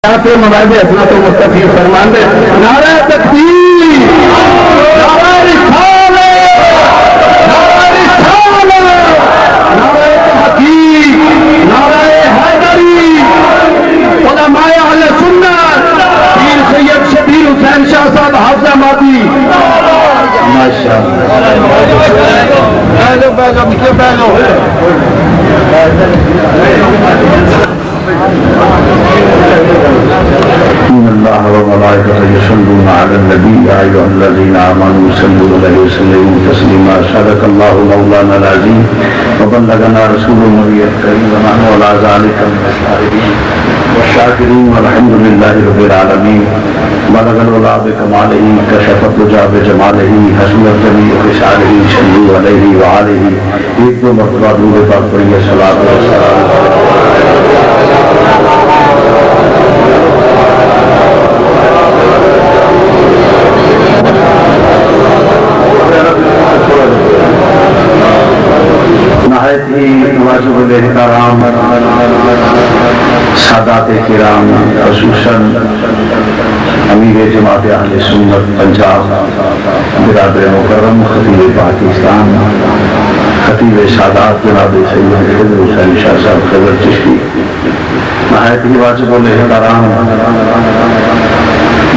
مواعظ حسنت و مستفید فرمان دے. نعرہ تکبیر، نعرہ رسالت، نعرہ رسالت، نعرہ تحقیق، نعرہ حیدری. علماء اہل سنت پیر سید شبیر حسین شاہ صاحب حافظ آبادی. ماشاءاللہ. ان اللہ وملائکته یصلون علی النبی یا ایھا الذین آمنوا صلوا علیہ وسلموا تسلیما. صدق اللہ مولانا العظیم وبلغنا رسول النبی الکریم ونحن علی ذلک من الشاہدین والشاکرین والحمد للہ رب العالمین. بلغ العلا بکمالہ کشف الدجی بجمالہ حسنت جمیع خصالہ صلوا علیہ وآلہ. ایک دو مرتبہ درود پاک پڑھیے. صلاۃ و سلام. نہایت ہی واجب الاحترام سادات کرام، خصوصاً امیر جماعت اہل سنت پنجاب برادر مکرم خطیب پاکستان خطیب سادات جناب سید خضر حسین شاہ صاحب خضر چشتی، نہایت ہی واجب الاحترام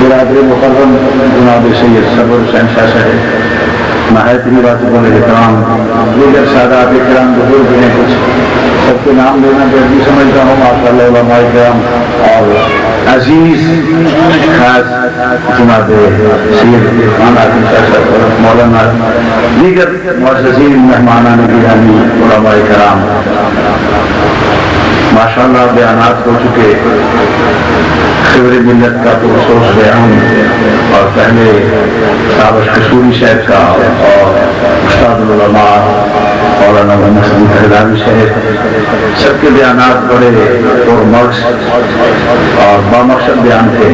برادر مکرم جناب سید صبر حسین شاہ صاحب، نہایت ہی واجب الاحترام دیگر سادات کرام بزرگ ہیں. کچھ سب کے نام لینا بھی سمجھتا ہوں. ماشاء اللہ علماء کرام اور عزیز خاص جناب سید خان عاطف شاہ صاحب، مولانا دیگر معززین مہمانان گرامی علماء کرام، ماشاء اللہ بیانات ہو چکے. خبر ملت کا پرسوس بیان اور پہلے سابش قصوری صاحب کا اور استاد العلماء مولانا محمد حیدری صاحب، سب کے بیانات بڑے اور مقصد اور بامقصد بیان تھے.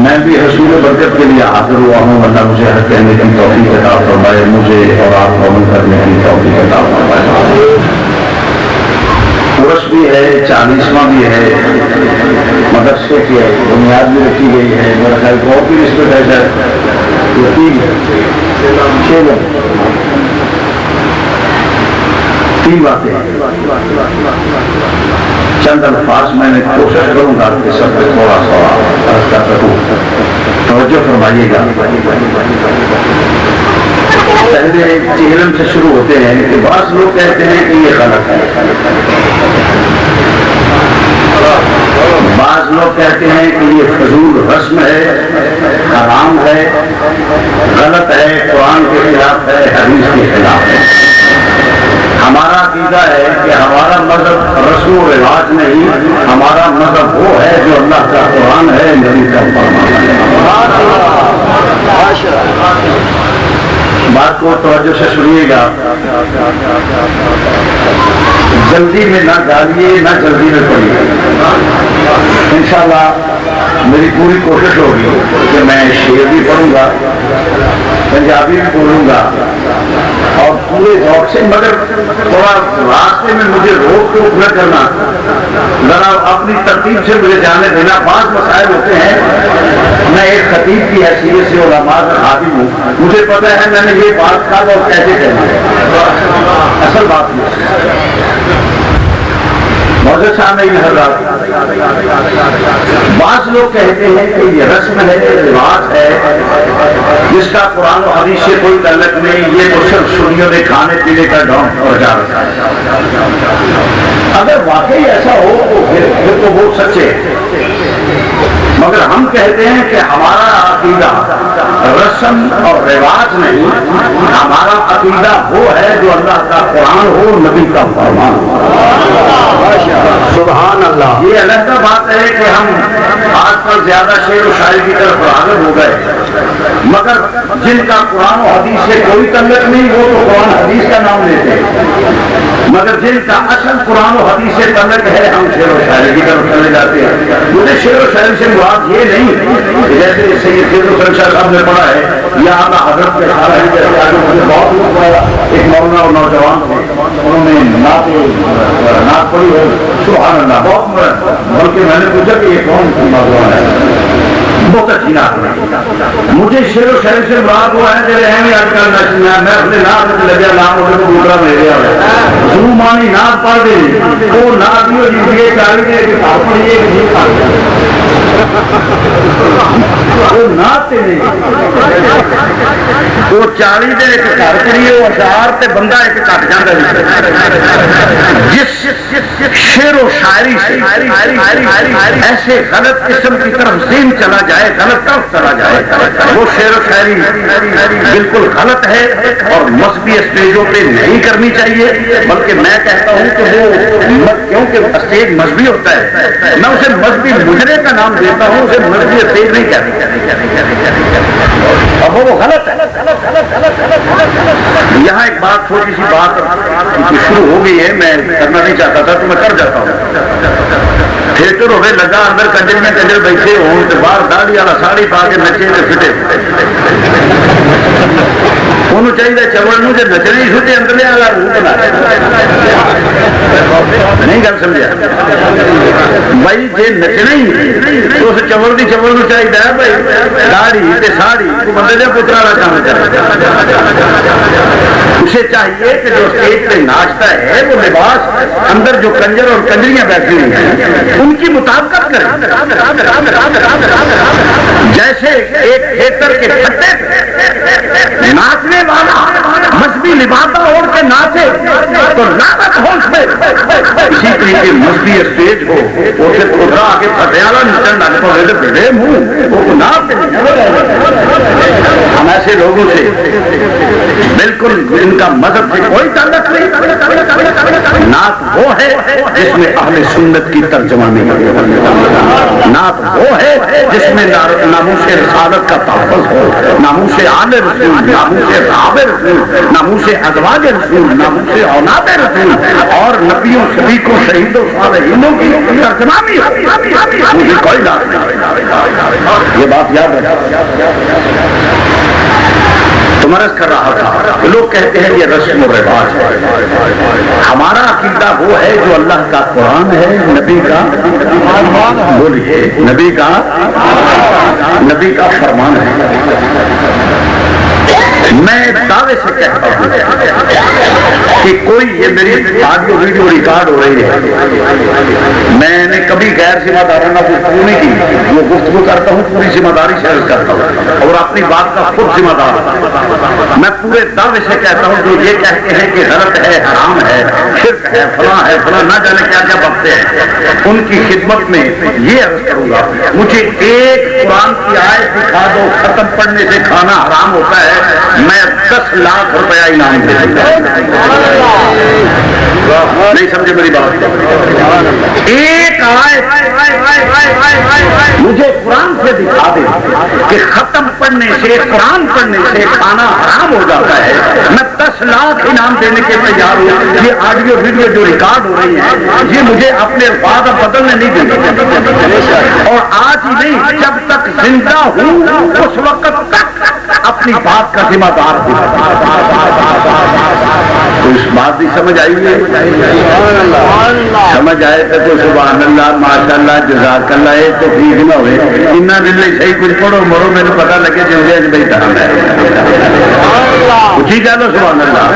میں بھی حصول برکت کے لیے حاضر ہوا ہوں. اللہ مجھے حق کہنے کی توفیق عطا فرمائے، مجھے اور آپ کو عمل کرنے کی توفیق عطا فرمائے. عرس بھی ہے، 40واں بھی ہے، مدرسے کی بنیاد بھی رکھی گئی ہے. میرا خیال بہت ہی رسپیکٹ ہے سر. یہ تین باتیں چند الفاظ میں نے کوشش کروں گا کہ سب کو تھوڑا سا عرض کر سکوں. توجہ فرمائیے گا. پہلے علم سے شروع ہوتے ہیں کہ بعض لوگ کہتے ہیں کہ یہ غلط ہے، بعض لوگ کہتے ہیں کہ یہ فضول رسم ہے، حرام ہے، غلط ہے، قرآن کے خلاف ہے، حدیث کے خلاف ہے. ہمارا عقیدہ ہے کہ ہمارا مذہب رسم و رواج نہیں، ہمارا مذہب وہ ہے جو اللہ کا قرآن ہے، نبی کا فرمان ہے. بات کو توجہ سے سنیے گا. جلدی میں نہ ڈالیے، نہ جلدی میں پڑھیے. انشاءاللہ میری پوری کوشش ہوگی کہ میں شعر بھی پڑھوں گا، پنجابی بھی بولوں گا اور پورے ذوق سے، مگر تھوڑا راستے میں مجھے روک ٹوک نہ کرنا، ذرا اپنی ترتیب سے مجھے جانے دینا. بعض مسائل ہوتے ہیں، میں ایک خطیب کی حیثیت سے علماء کا خادم ہوں، مجھے پتہ ہے میں نے یہ بات کہا اور کیسے کہنا ہے. اصل بات یہ معزز سامعین حضرات، بعض لوگ کہتے ہیں کہ یہ رسم ہے، رواج ہے، جس کا قرآن و حدیث سے کوئی تعلق نہیں، یہ تو صرف سنیوں نے کھانے پینے کا ڈھونگ پہنچا رکھا ہے. اگر واقعی ایسا ہو تو پھر تو وہ سچے، مگر ہم کہتے ہیں کہ ہمارا عقیدہ رسم اور رواج نہیں، ہمارا عقیدہ وہ ہے جو اللہ کا قرآن ہو، نبی کا فرمان ہو. سبحان اللہ. یہ علیحدہ بات ہے کہ ہم آج کل زیادہ شعر و شاعری کی طرف راغب ہو گئے، مگر جن کا قرآن و حدیث سے کوئی تعلق نہیں وہ تو قرآن حدیث کا نام لیتے ہیں، مگر جن کا اصل قرآن و حدیث سے تعلق ہے ہم شعر و شاعری کی طرف چلے جاتے ہیں. مجھے شعر و شاعری سے مراد یہ نہیں، جیسے سید خضر حسین شاہ صاحب نے پڑھا ہے یا اعلیٰ حضرت کے بہت لوگ ایک مولانا اور نوجوان تھے، انہوں نے نعت پڑھی ہے سبحان اللہ، بہت بلکہ میں نے پوچھا کہ یہ کون نوجوان ہے، بہت اچھی نعت، مجھے شعر و شاعری سے مراد وہ ہے جو اہم آج کل میں اپنے نعت لگیا نام ہو تو دوسرا مل گیا ضرور مانی نعت پڑھ دی وہ نعت بھی ہو جی چاہیے کہ آپ پڑھیے وہ نعت نہیں وہ 40 دن ایک گھر کریے وہ اشعار تے بندہ ایک گھٹ جاتا جس شعر و شاعری سے ایسے غلط قسم کی طرف ذہن چلا جائے، غلط طرف چلا جائے، وہ شعر و شاعری بالکل غلط ہے اور مذہبی اسٹیجوں پہ نہیں کرنی چاہیے، بلکہ میں کہتا ہوں کہ وہ کیونکہ اسٹیج مذہبی ہوتا ہے میں اسے مذہبی مجرے کا نام دیتا ہوں، اسے مذہبی اسٹیج نہیں کہتا، اب وہ غلط ہے۔ یہاں ایک بات چھوٹی سی بات شروع ہو گئی ہے، میں کرنا نہیں چاہتا تھا تو میں کر جاتا ہوں۔ تھیٹر ہوئے لگا اندر کنجر میں کنجر بیٹھے ہوں تو باہر داڑھی والا ساڑی پا کے نچے تو فٹے انہوں چاہیے چوڑ جو نچنے ہی چھوٹے اندر والا روح بنا نہیں گل سمجھا بھائی جی نچنا ہی تو اس چوڑ کی چوڑ کو چاہیے بھائی داڑھی ساڑی بندے کے پترا کا کام کرے، اسے چاہیے کہ جو اسٹیج پہ ناچتا ہے وہ لباس اندر جو کنجر اور کنجریاں بیٹھی ہوئی ہیں ان کی مطابقت کرے، جیسے ایک تھیٹر کے پھٹے ناچنے والا مذہبی لباسہ اوڑھ کے ناچے تو لعنت ہو اس میں، اسی طریقے مذہبی اسٹیج ہو اسے خدرا آگے پھٹے والا نچن ڈالے تو بڑے منہ وہ ناچ ہم ایسے لوگوں سے بالکل ان کا مذہب سے کوئی تعلق نہیں، نعت وہ ہے جس میں اہل سنت کی ترجمانی، نعت وہ ہے جس میں ناموس رسالت کا تحفظ ہو، ناموس آل رسول، ناموس راب رسول، ناموس ازواج رسول، ناموس اولاد رسول اور نبیوں صدیقوں شہیدوں صالحینوں کی ترجمانی ہو، مجھے کوئی بات نہیں، یہ بات یاد رکھیں۔ تو مرض کر رہا تھا لوگ کہتے ہیں یہ رسم و رواج ہے، ہمارا عقیدہ وہ ہے جو اللہ کا قرآن ہے، نبی کا بولیے نبی کا فرمان ہے۔ میں دعوے سے کہتا ہوں کہ کوئی یہ میری آڈیو ویڈیو ریکارڈ ہو رہی ہے، میں نے کبھی غیر ذمہ دارانہ گفتگو نہیں کی، وہ گفتگو کرتا ہوں پوری ذمہ داری سے عرض کرتا ہوں اور اپنی بات کا خود ذمہ دار ہوں۔ میں پورے دعوے سے کہتا ہوں جو یہ کہتے ہیں کہ غلط ہے، حرام ہے، شرک ہے، فلاں نہ جانے کیا کیا بکتے ہیں، ان کی خدمت میں یہ عرض کروں گا مجھے ایک قرآن کی آیت دکھا دو ختم پڑھنے سے کھانا حرام ہوتا ہے، میں 10 لاکھ روپیہ انعام دے دوں گا۔ نہیں سمجھے میری بات؟ ایک آیت مجھے قرآن سے دکھا دے کہ ختم پڑھنے سے، قرآن پڑھنے سے کھانا حرام ہو جاتا ہے، میں 10 لاکھ انعام دینے کے تیار ہوں۔ یہ آڈیو ویڈیو جو ریکارڈ ہو رہی ہیں یہ مجھے اپنے الفاظ بدلنے نہیں دیں اور آج ہی نہیں جب تک زندہ ہوں اس وقت تک اپنی بات کا ذمہ دار ہوں۔ تو اس بات بھی سمجھ آئی ہے، سمجھ آئے تو سبحان اللہ ماشاء اللہ جزاک اللہ، یہ تو ٹھیک نہ ہوئے انہاں دل صحیح کچھ پڑھو مرو میرے پتہ لگے جو بیٹھا ہے اچھی کہہ لو سبحان اللہ۔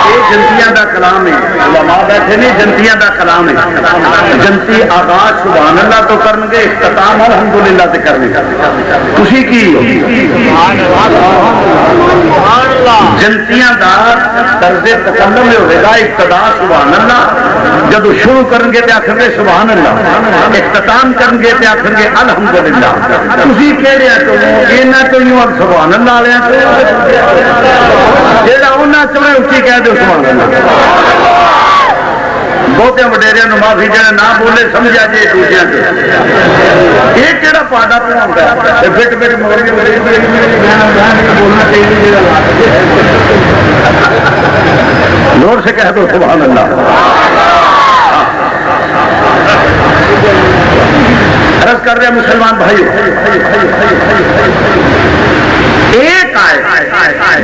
یہ جنتیاں دا کلام ہے، علماء بیٹھے نہیں جنتیاں دا کلام ہے، جنتی آغاز سبحان اللہ تو کرن گے، اختتام الحمدللہ سے کرنے کا خوشی کی جنتیاں دا طرز تکلم ہوئے گا، ابتدا سبحان اللہ، جب شروع کرن گے تے آکھن گے سبحان اللہ، اختتام کرن گے تے آکھن گے الحمدللہ۔ تسی کہڑے تو انہاں تو یوں سبحان اللہ والے جہاں انہاں چلے اچھی کہہ دو سبحان اللہ۔ بہتے وڈیریا معافی جہاں نہ بولے سمجھا جائے دوسرے سے یہ کہڑا پاڈا پڑھاؤں ہے بٹ بٹ مگر بولنا چاہیے زور سے کہہ دو سبحان اللہ۔ عرض کر رہے مسلمان بھائی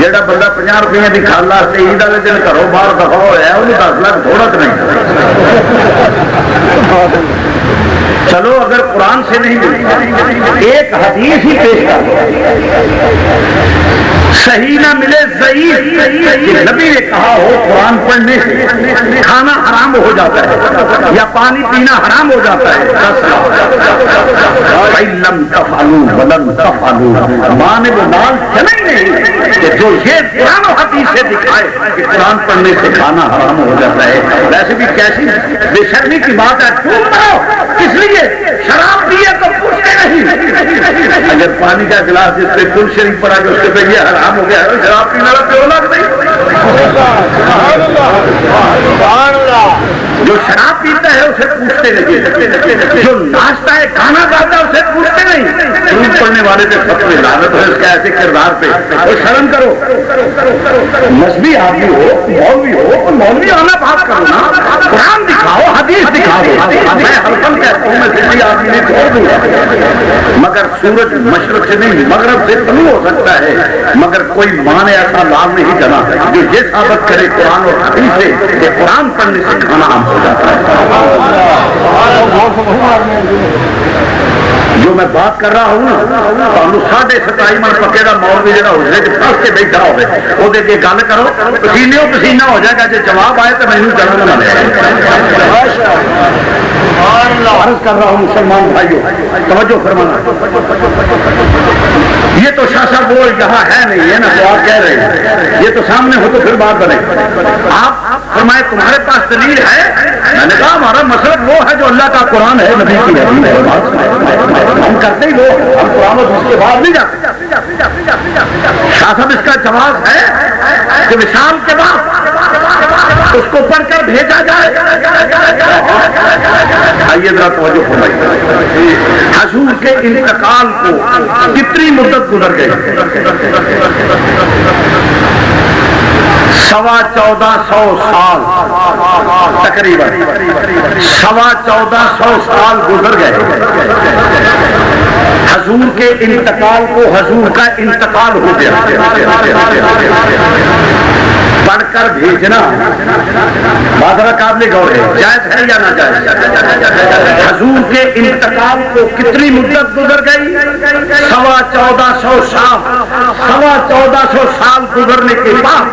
جہاں بندہ 50 روپئے کی کھال واسطے عید والے دن گھروں باہر دفاع ہوا ہے وہ 10 لاکھ تھوڑا تو نہیں. چلو اگر قرآن سے نہیں ایک حدیث ہی پیش کر صحیح نہ ملے ضعیف نبی نے کہا ہو قرآن پڑھنے سے کھانا حرام ہو جاتا ہے یا پانی پینا حرام ہو جاتا ہے. لم تفعلوا ولن تفعلوا ماں نے وہ نام چلا ہی نہیں کہ جو یہ قرآن و حدیث سے دکھائے کہ قرآن پڑھنے سے کھانا حرام ہو جاتا ہے. ویسے بھی کیسی بے شرمی کی بات ہے. اس لیے شراب پیے تو پوچھتے نہیں. اگر پانی کا گلاس جس پہ کل شریف پڑا کہ اس کے پہ یہ حرام ہو گیا ہے شراب پینے والا پیو لگ نہیں. جو شراب پیتا ہے اسے پوچھتے نہیں. جو ناشتا ہے کھانا کھاتا ہے اسے پوچھتے نہیں. دودھ پڑنے والے پہ سب سے لعنت ہے اس کے ایسے کردار پہ. اور شرم کرو مذہبی آدمی ہو مولوی ہو مولوی آنا بات کرو نا. قرآن دکھاؤ حدیث دکھاؤ. میں حلقن کہتا ہوں میں کسی آدمی نے چھوڑ دوں مگر سورج مشرق سے نہیں مغرب سے طلوع ہو سکتا ہے مگر کوئی ماں نے ایسا لال نہیں جنا جو یہ ثابت کرے قرآن اور حدیث سے کہ قرآن پڑھنے سے کھانا عام ہو جاتا ہے. جو میں بات کر رہا ہوں نا 27.5 من پکے کا مولوی جہاں حجرے پھنس کے بیٹھا ہوئے وہ گل کرو پسینے پسینہ ہو جائے گا. جی جواب آئے تو مجھے جنم نہ لے. عرض کر رہا ہوں مسلمان بھائیوں توجہ فرمانا. یہ تو شاہ صاحب وہ یہاں ہے نہیں ہے نا تو آپ کہہ رہے ہیں یہ تو سامنے ہو تو پھر بات بنے. آپ فرمائے تمہارے پاس دلیل ہے. میں نے کہا ہمارا مسلک وہ ہے جو اللہ کا قرآن ہے نبی کی ہے. ہم کرتے ہی وہ ہم قرآن اور اس کے بعد نہیں جاتے. شاہ صاحب اس کا جواب ہے کہ وصال کے بعد اس کو پڑھ کر بھیجا جائے. آئیے ذرا توجہ فرمائیے. حضور کے انتقال کو کتنی مدت گزر گئی؟ 1450 سال تقریباً 1450 سال گزر گئے. حضور کے انتقال کو حضور کا انتقال ہو گیا. پڑھ کر بھیجنا بادرہ قابل غور ہے جائز ہے یا نہ جائز؟ حضور کے انتقال کو کتنی مدت گزر گئی؟ 1450 سال. 1450 سال گزرنے کے بعد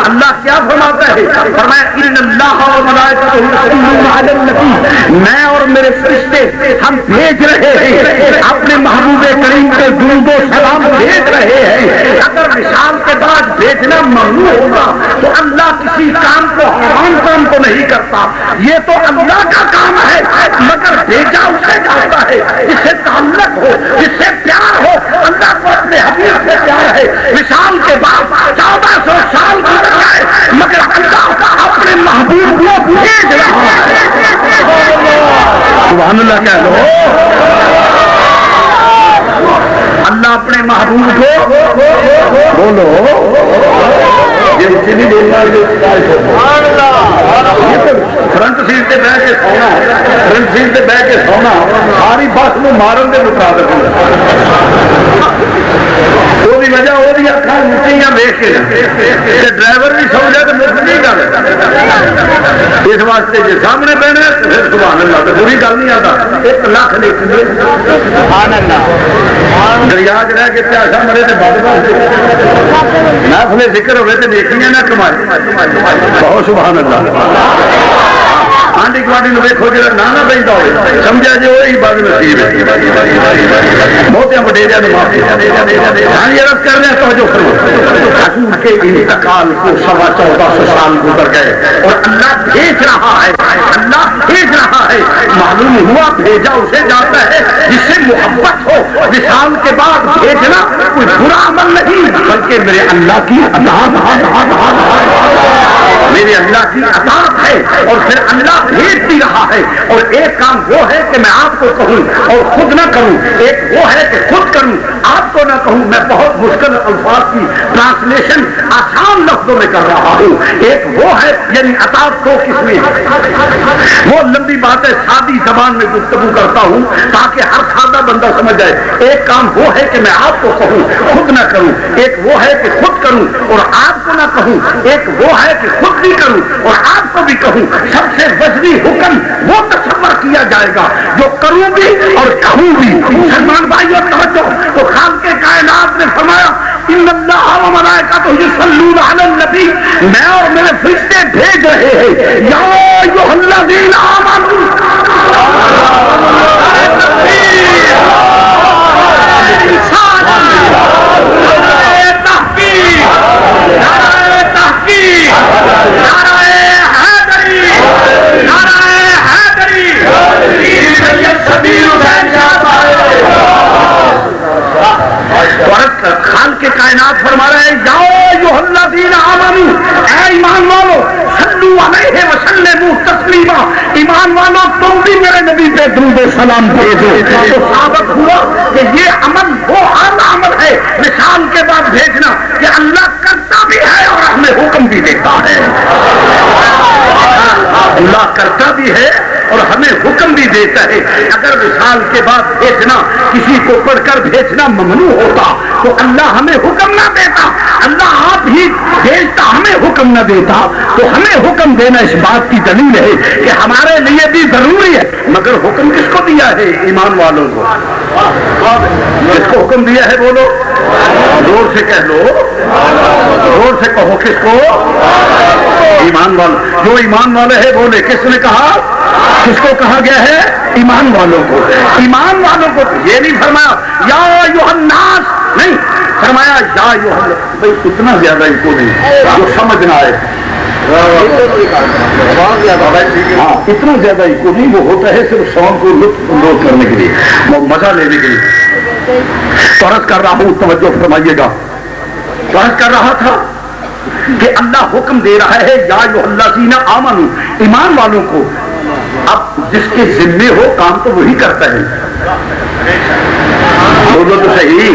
اللہ کیا فرماتا ہے؟ فرمایا ان اللہ و ملائکتہ یصلون علی النبی. میں اور میرے فرشتے ہم بھیج رہے ہیں اپنے محبوب کریم کے درود و سلام بھیج رہے ہیں. اگر وصال کے بعد بھیجنا ممنوع ہوگا تو اللہ کسی کام کو حرام کام کو نہیں کرتا. یہ تو اللہ کا کام ہے مگر بھیجا اسے جاتا ہے جس سے تعلق ہو جس سے پیار ہو. اللہ کو اپنے حبیب سے پیار ہے. وصال کے بعد 1400 سال گزر گئے مگر اللہ اپنے محبوب کو بھیج رہا ہے. سبحان اللہ کہہ لو. اللہ اپنے محبوب کو بولو فرنٹ سیٹ سے بہ کے سونا فرنٹ سیٹ سے بہ کے سونا ساری بس میں مارن کے مطابق وہی وجہ وہی اکھاں اچھیاں ویخ کے ڈرائیور بھی سو جائے تو مفت نہیں گل. اس واسطے جی سامنے پہنا پھر سبحان اللہ تو بری گل نہیں آتا. 1 لاکھ لے دریا چ رہ کے پیاسا مرے تو بد محفل ذکر ہوئے تو دیکھیاں نہ کمائے. بہت سبحان اللہ. آنڈی گوانڈی نو ویکھو جا نہ پہنتا ہوئے سمجھا جی وہی بد نصیب ہے. بہت وڈیریا معافی عرض کر رہے ہیں توجہ کرو. حضور کے انتقال کو 1450 سال گزر گئے اور اللہ بھیج رہا ہے. اللہ بھیج رہا ہے. معلوم ہوا بھیجا اسے جاتا ہے جس سے محبت ہو. وصال کے بعد بھیجنا کوئی برا عمل نہیں بلکہ میرے اللہ کی اطاعت میرے اللہ کی اطاعت ہے. اور پھر اللہ بھیج بھی رہا ہے. اور ایک کام وہ ہے کہ میں آپ کو کہوں اور خود نہ کروں. ایک وہ ہے کہ خود کروں آپ کو نہ کہوں. میں بہت مشکل الفاظ کی ٹرانسلیشن آسان لفظوں میں کر رہا ہوں. ایک وہ ہے یعنی اطاعت کو کس میں وہ لمبی باتیں سادی زبان میں گفتگو کرتا ہوں تاکہ ہر سادہ بندہ سمجھ جائے. ایک کام وہ ہے کہ میں آپ کو کہوں خود نہ کروں. ایک وہ ہے کہ خود کروں اور آپ کو نہ کہوں. ایک وہ ہے کہ خود بھی کروں اور آپ کو بھی کہوں. سب سے وزنی حکم وہ تصور کیا جائے گا جو کروں بھی اور کہوں بھی. مسلمان بھائیوں توجہ, تو خالق کائنات نے فرمایا ان اللہ و ملائکتہ یصلون علی النبی, میں اور میرے فرشتے بھیج رہے ہیں یا ایھا الذین آمنوا خالق کائنات فرما رہے ہیں یا ایھا الذین آمنوا, اے ایمان والو, صلو علیہ وسلموا تسلیما, ایمان والو تم بھی میرے نبی پہ درود و سلام بھیجو. تو ثابت ہوا کہ یہ عمل وہ اعلیٰ عمل ہے مثال کے بعد بھیجنا کہ اللہ کرتا بھی ہے اور ہمیں حکم بھی دیتا ہے. اللہ کرتا بھی ہے اور ہمیں حکم بھی دیتا ہے. اگر مثال کے بعد بھیجنا کسی کو پڑھ کر بھیجنا ممنوع ہوتا تو اللہ ہمیں حکم نہ دیتا. اللہ آپ ہی بھیجتا, ہمیں حکم نہ دیتا. تو ہمیں حکم دینا اس بات کی دلیل ہے کہ ہمارے لیے بھی ضروری ہے. مگر حکم کس کو دیا ہے؟ ایمان والوں کو. کس کو حکم دیا ہے بولو, زور سے کہہ لو, زور سے کہو. کس کو؟ ایمان والوں. جو ایمان والے ہیں بولے. کس نے کہا؟ کس کو کہا گیا ہے؟ ایمان والوں کو. ایمان والوں کو یہ نہیں فرمایا یا ایھا الناس, نہیں فرمایا یا ایھا. بھائی اتنا زیادہ ان کو نہیں جو سمجھنا ہے. ہاں اتنا زیادہ ان کو نہیں. وہ ہوتا ہے صرف سونگ کو لطف اندوز کرنے کے لیے, وہ مزہ لینے کے لیے. تو عرض کر رہا ہوں, توجہ فرمائیے گا. تو عرض کر رہا تھا کہ اللہ حکم دے رہا ہے یا ایھا الذین آمنوا, ایمان والوں کو. اب جس کے ذمے ہو کام تو وہی کرتا ہے. بولو تو صحیح.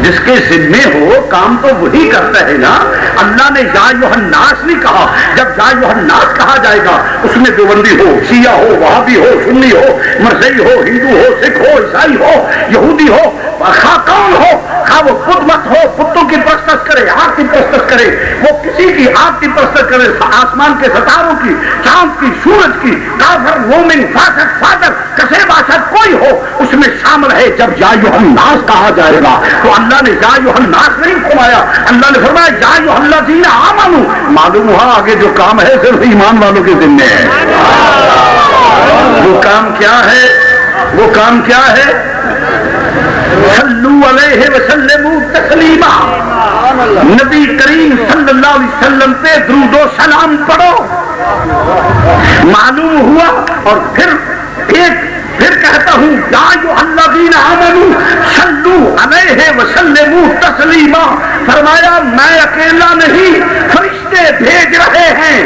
جس کے ذمے ہو کام تو وہی کرتا ہے نا. اللہ نے یا ایھا الناس نہیں کہا. جب یا ایھا الناس کہا جائے گا اس میں دیوبندی ہو, شیعہ ہو, وہابی ہو, سنی ہو, مرزئی ہو, ہندو ہو, سکھ ہو, عیسائی ہو, یہودی ہو, خواہ کون ہو, خواہ وہ خود مت ہو, بتوں کی پرستش کرے, آگ کی پرستش کرے, وہ کسی کی آگ کی پرستش کرے, آسمان کے ستاروں کی, چاند کی, سورج کی, کافر, مومن, فاسق, فاجر, کسے باشد کوئی ہو اس میں شامل ہے. جب یا ایھا الناس کہا جائے گا تو اللہ نے یا ایھا الناس نہیں فرمایا. اللہ نے فرمایا یا ایھا الذین آمنوا. معلوم ہوا آگے جو کام ہے صرف ایمان والوں کے ذمے ہے. وہ کام کیا ہے؟ وہ کام کیا ہے؟ صلو علیہ وسلموا تسلیما. نبی کریم صلی اللہ علیہ وسلم پہ درود و سلام پڑھو. معلوم ہوا. اور پھر کہتا ہوں یا ایھا الذین آمنوا صلو علیہ وسلموا تسلیما. فرمایا میں اکیلا نہیں, فرشتے بھیج رہے ہیں,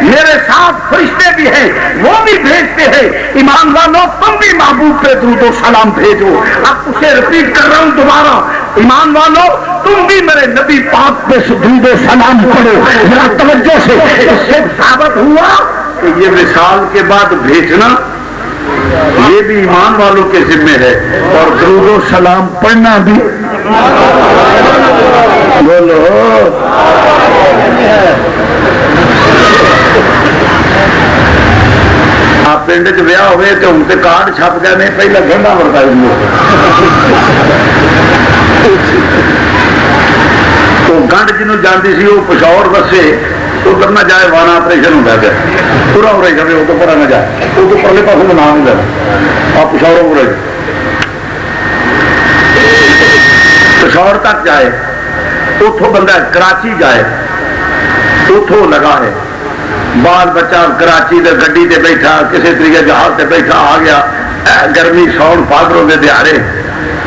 میرے ساتھ فرشتے بھی ہیں, وہ بھی بھیجتے ہیں. ایمان والوں تم بھی محبوب پہ درود و سلام بھیجو. اب اسے ریپیٹ کر رہا ہوں دوبارہ. ایمان والوں تم بھی میرے نبی پاک پہ درود و سلام پڑھو. ذرا توجہ سے. اس سے ثابت ہوا کہ یہ مثال کے بعد بھیجنا یہ بھی ایمان والوں کے ذمے ہے اور درود و سلام پڑھنا بھی. بولو آپ پنڈ چ ویاہ ہوئے تو ہوں تو کارڈ چھپ گئے نہیں, پہلے گھنٹہ مرتا تو گنڈ جنوں جانتی سی وہ پشاور بسے ادھر نہ جائے, وانا آپریشن ہوتا ہے پورا ہو رہا ہے, وہ تو پورا نہ جائے, وہ تو پرلے پاس میں نام نہیں. آپ پشاور ہو رہے پشاور تک جائے, اتوں بندہ کراچی جائے, اتوں لگا ہے بال بچہ کراچی دے گڈی تے بیٹھا, کسی طریقے جہاز تے بیٹھا آ گیا, گرمی ساؤن پادروں کے دیہڑے,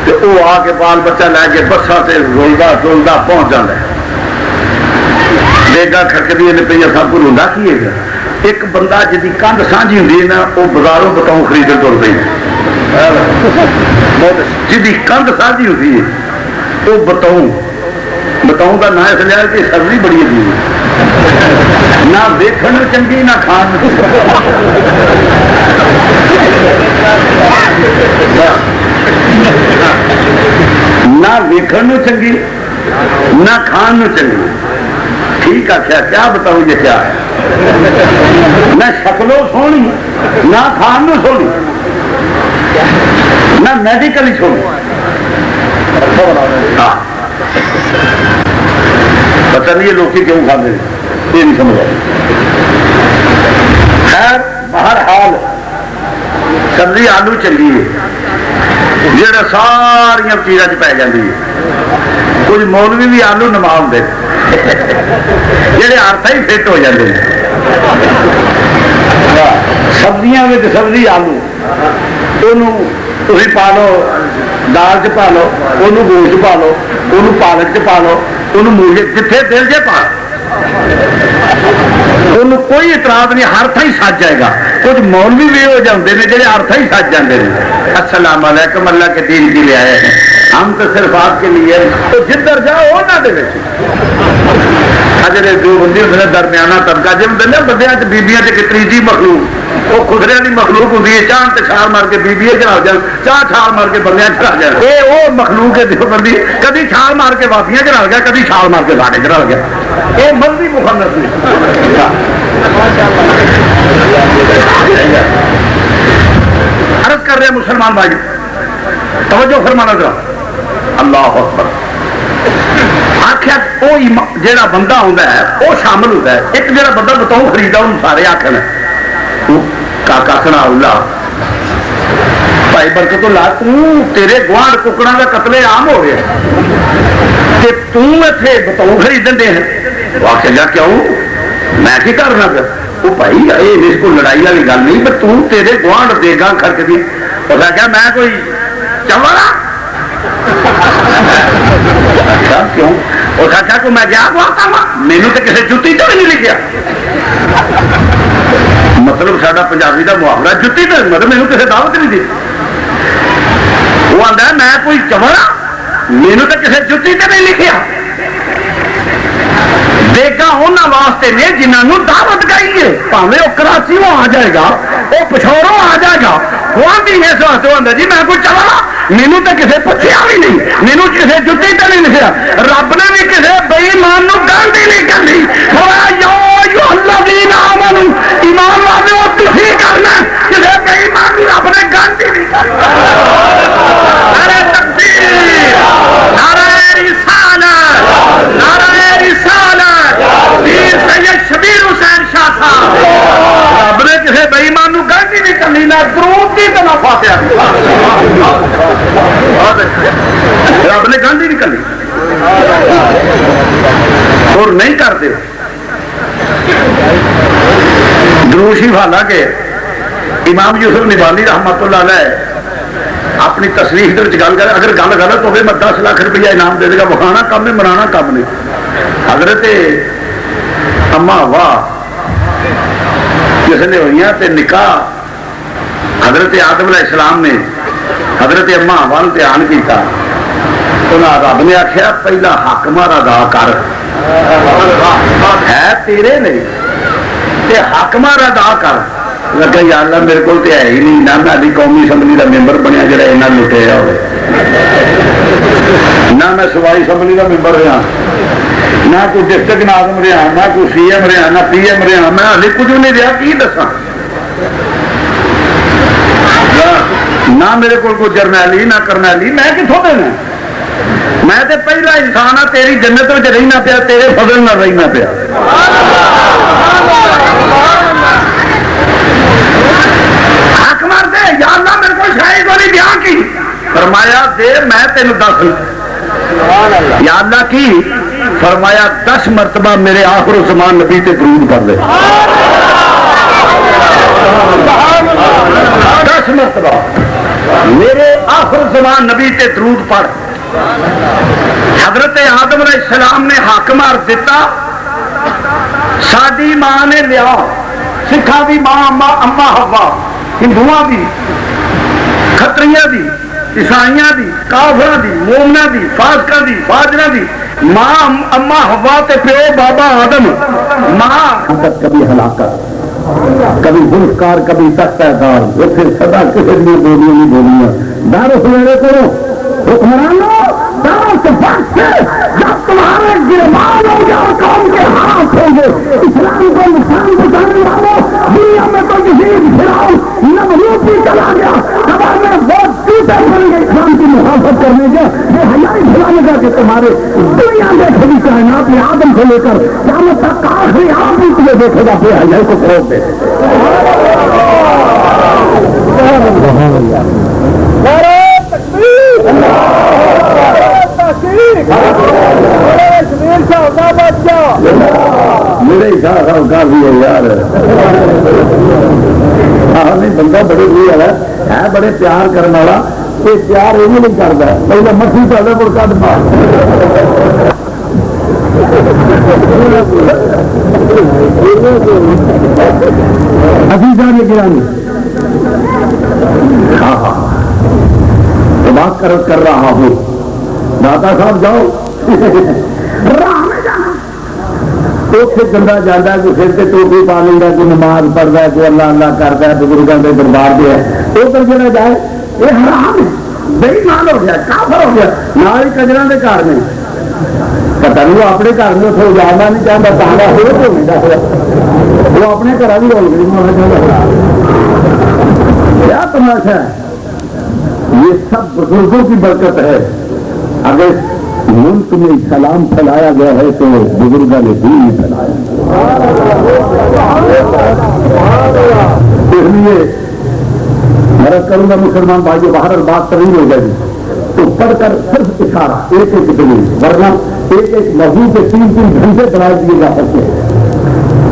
تو وہ آ کے بال بچہ لے کے بسا سے رولدا پہنچ جاتا ہے. بیگا کھڑکدی پہ سب کو روندا کی ہے. ایک بندہ جی کندھ سانجی ہوتی ہے نا, وہ بازاروں بتاؤں خریدن تر پہ جی کندھ سادھی ہوتی ہے وہ بتاؤں کا نام اس لیا کہ سبزی بڑی عجیب نہ دیکھنے چنگی نہ کھان نہ دیکھنے چنگی نہ کھان چنگی. ٹھیک آخیا کیا بتاؤں یہ کیا ہے؟ نہ شکلوں سونی نہ کھان سونی نہ میڈیکل ہی سونی. پتہ نہیں یہ لوگ کیوں کھاتے ہیں یہ نہیں سمجھ آئی. خیر بہرحال سبزی آلو چنگی ہے جہاں ساریا چیزوں پی جاتی ہے. کچھ مولوی بھی آلو نما ہوں جہے ارتھ ہی فٹ ہو جاتے ہیں. سبزیاں سبزی آلو تھی پا لو دال چ پا لو گوشت پا لو پالک چ پا لو مولی جتھے دل جے پا کوئی اعتراض نہیں ہر تھا ہی سج جائے گا. کچھ مولوی بھی ہو جاتے ہیں جہے ہر تھا ہی سج جاتے ہیں. السلام علیکم اللہ کے دین کی لے آئے ہیں ہم تو صرف آپ کے لیے تو جدھر جاؤ وہاں جڑے جو بندے ہوتے ہیں درمیانہ طبقہ جی ہوں بندیاں بیبیاں تیجی مخلوق وہ خدرے کی مخلوق ہوتی ہے. چاہ تے چھال مار کے بیبیاں چڑھا جان چاہ چھال مار کے بندیاں چڑھا جائے. یہ وہ مخلوق ہے دیکھو بندی کدی چھال مار کے وافیاں چڑھا گیا کدی چھال مار کے گاڑے چڑھا گیا. یہ مذہبی مخالف نہیں. عرض کر رہے مسلمان بھائی توجہ فرمانا ذرا. اللہ اکبر. آخیا وہ جہاں بندہ ہوتا ہے وہ شامل ہوتا ہے. ایک جہاں بندہ بتاؤ خریدا ان سارے آخر کاکا سنا اللہ بھائی برکت اللہ تیرے گوانڈ ککڑا کا قتل عام ہو گیا کہ تے بتاؤ خریدن دے ہیں. وہ آخر گا کیوں میں کی کرنا پیا. وہ بھائی اس کو لڑائی والی گل نہیں پر تیرے گوانڈ دے گا خرچ دی. اس نے کہا میں کوئی چمڑا کیوں اس آخیا کو میں گیا مینو تو کسی جتی تو نہیں لکھا. مطلب ساڈا پنجابی کا محاورہ جتی تو مطلب مینو کسی دعوت نہیں دی. وہ آتا ہے میں کوئی چمڑا مینو تو کسی جتی تو نہیں لکھا. دیکھا انہوں واسطے نے جنہوں دعوت گائیے پاوے وہ کراچی آ جائے گا وہ پچھوڑوں آ جائے گا وہ بھی اس واسطے آتا جی میں کوئی چمڑا مینو تو کسی پوچھا بھی نہیں مینو کسی جتی تو نہیں لکھا. رب نے بھی کسی بے ایمان گل بھی نہیں کرنی. ایمان والے وہ تھی کرنا کسی بے ایمان رب نے گل بھی نہیں کرنا. نعرہ تکبیر نعرہ رسالت نعرہ رسالت پیر سید شبیر حسین شاہ صاحب. رب نے کسی بے ایمان گل بھی نہیں کرنی نہ درود کی تو نہ فاتحہ. رب نے گل ہی نہیں کرنی اور نہیں کرتے. دروشی والا کے امام یوسف نبالی رحمت اللہ علیہ اپنی تصریح گل کر اگر گل غلط ہوگی میں 10 لاکھ روپیہ انعام دے گا. بخانا کم ہے منانا کم نہیں. حضرت اما ہوا جس نے ہوئی تے نکاح حضرت آدم علیہ السلام نے حضرت اما ہوا نے دھیان کیتا. رب نے آخیا پہلا حق مارا ادا کر ہے تیرے نہیں تے حق مارا ادا کر. لگا یا اللہ میرے کو ہے ہی نہیں نہ میں قومی اسمبلی کا ممبر بنیا جا لٹیا ہو نہ میں صوبائی اسمبلی کا ممبر رہا نہ کوئی ڈسٹرکٹ ناظم رہا نہ کوئی سی ایم رہا نہ پی ایم رہا. میں ہلے کچھ نہیں رہا کی دسا نہ میرے کو کوئی جرنیلی نہ کرنیلی. میں کتوں دینا میں تے پہلا انسان ہاں تیری جنت میں رہنا پیا تیرے فضل نہ رہنا پیا. حق مار دے یا اللہ میرے کو شاید والی بیاں کی فرمایا دے میں تینوں 10 یا اللہ کی فرمایا 10 مرتبہ میرے آخر الزمان نبی تے درود پڑھ دے. 10 مرتبہ میرے آخر الزمان نبی تے درود پڑھ. حضرت آدم علیہ السلام نے حق مار دیتا. ساری ماں نے لیا سکھا دی ماں اما ہوا ہندوؤں دی کھتریاں دی، عیسائیاں دی، کافراں دی، مومناں دی، فاسقاں دی، فاجراں دی، ماں اما حوا تے پیو بابا آدم، ماں کبھی ہلاکت، کبھی گلفکار، کبھی تختہ کار، اتنے سدا کسی بھی بولیاں نہیں بولیاں. ڈر سویرے کرو حکمرانوں، جب تمہارے گرمان ہو گیا قوم کے ہاتھ ہوں گے، اسلام کو نقصان پہنچانے والوں، دنیا میں تو یزید فرعون نمرود بھی چلا گیا، ہمارے بہت ٹوٹے بن گئے اسلام کی محافظت کرنے کے، یہ حیائی پھیلانے کا کہ تمہارے دنیا دیکھے گی کائنات میں آدم کو لے کر قیامت تک آخری آدمی تمہیں دیکھے گا بے حیائی کو فروغ دے. میرے حساب کافی ہے یار. ہاں نہیں بندہ بڑے ہوئی ہے بڑے پیار کرنے والا، یہ پیار یہ نہیں کرتا پہلے مٹھی پہلے کو کٹ مار. گرانی ہاں ہاں بات کر رہا ہوں. داتا صاحب جاؤ اتنے گندا جانا ہے، کوئی سر سے ٹوپی پا لینا، کوئی نماز پڑھتا ہے، کوئی اللہ اللہ کرتا ہے، بزرگوں کے دربار سے ہے، ادھر جڑا جائے یہ حرام ہے، بے ایمان ہو گیا، کافر ہو گیا. نہ ہی کجرا کے گھر میں پتا نہیں وہ اپنے گھر میں اتنے جانا نہیں چاہتا، تانا ہو وہ اپنے گھر بھی ہو گئی. کیا تماشا ہے؟ یہ سب بزرگوں کی برکت ہے. اگر ملک میں سلام پھیلایا گیا ہے تو بزرگوں نے دین پھیلایا. اس لیے میں کروں گا مسلمان بھائی باہر بات طویل ہو جائے گی تو پڑھ کر صرف اشارہ ایک ایک دلیل، ورنہ ایک ایک موضوع کے 3 گھنٹے بڑھا دیے جا سکتے ہیں.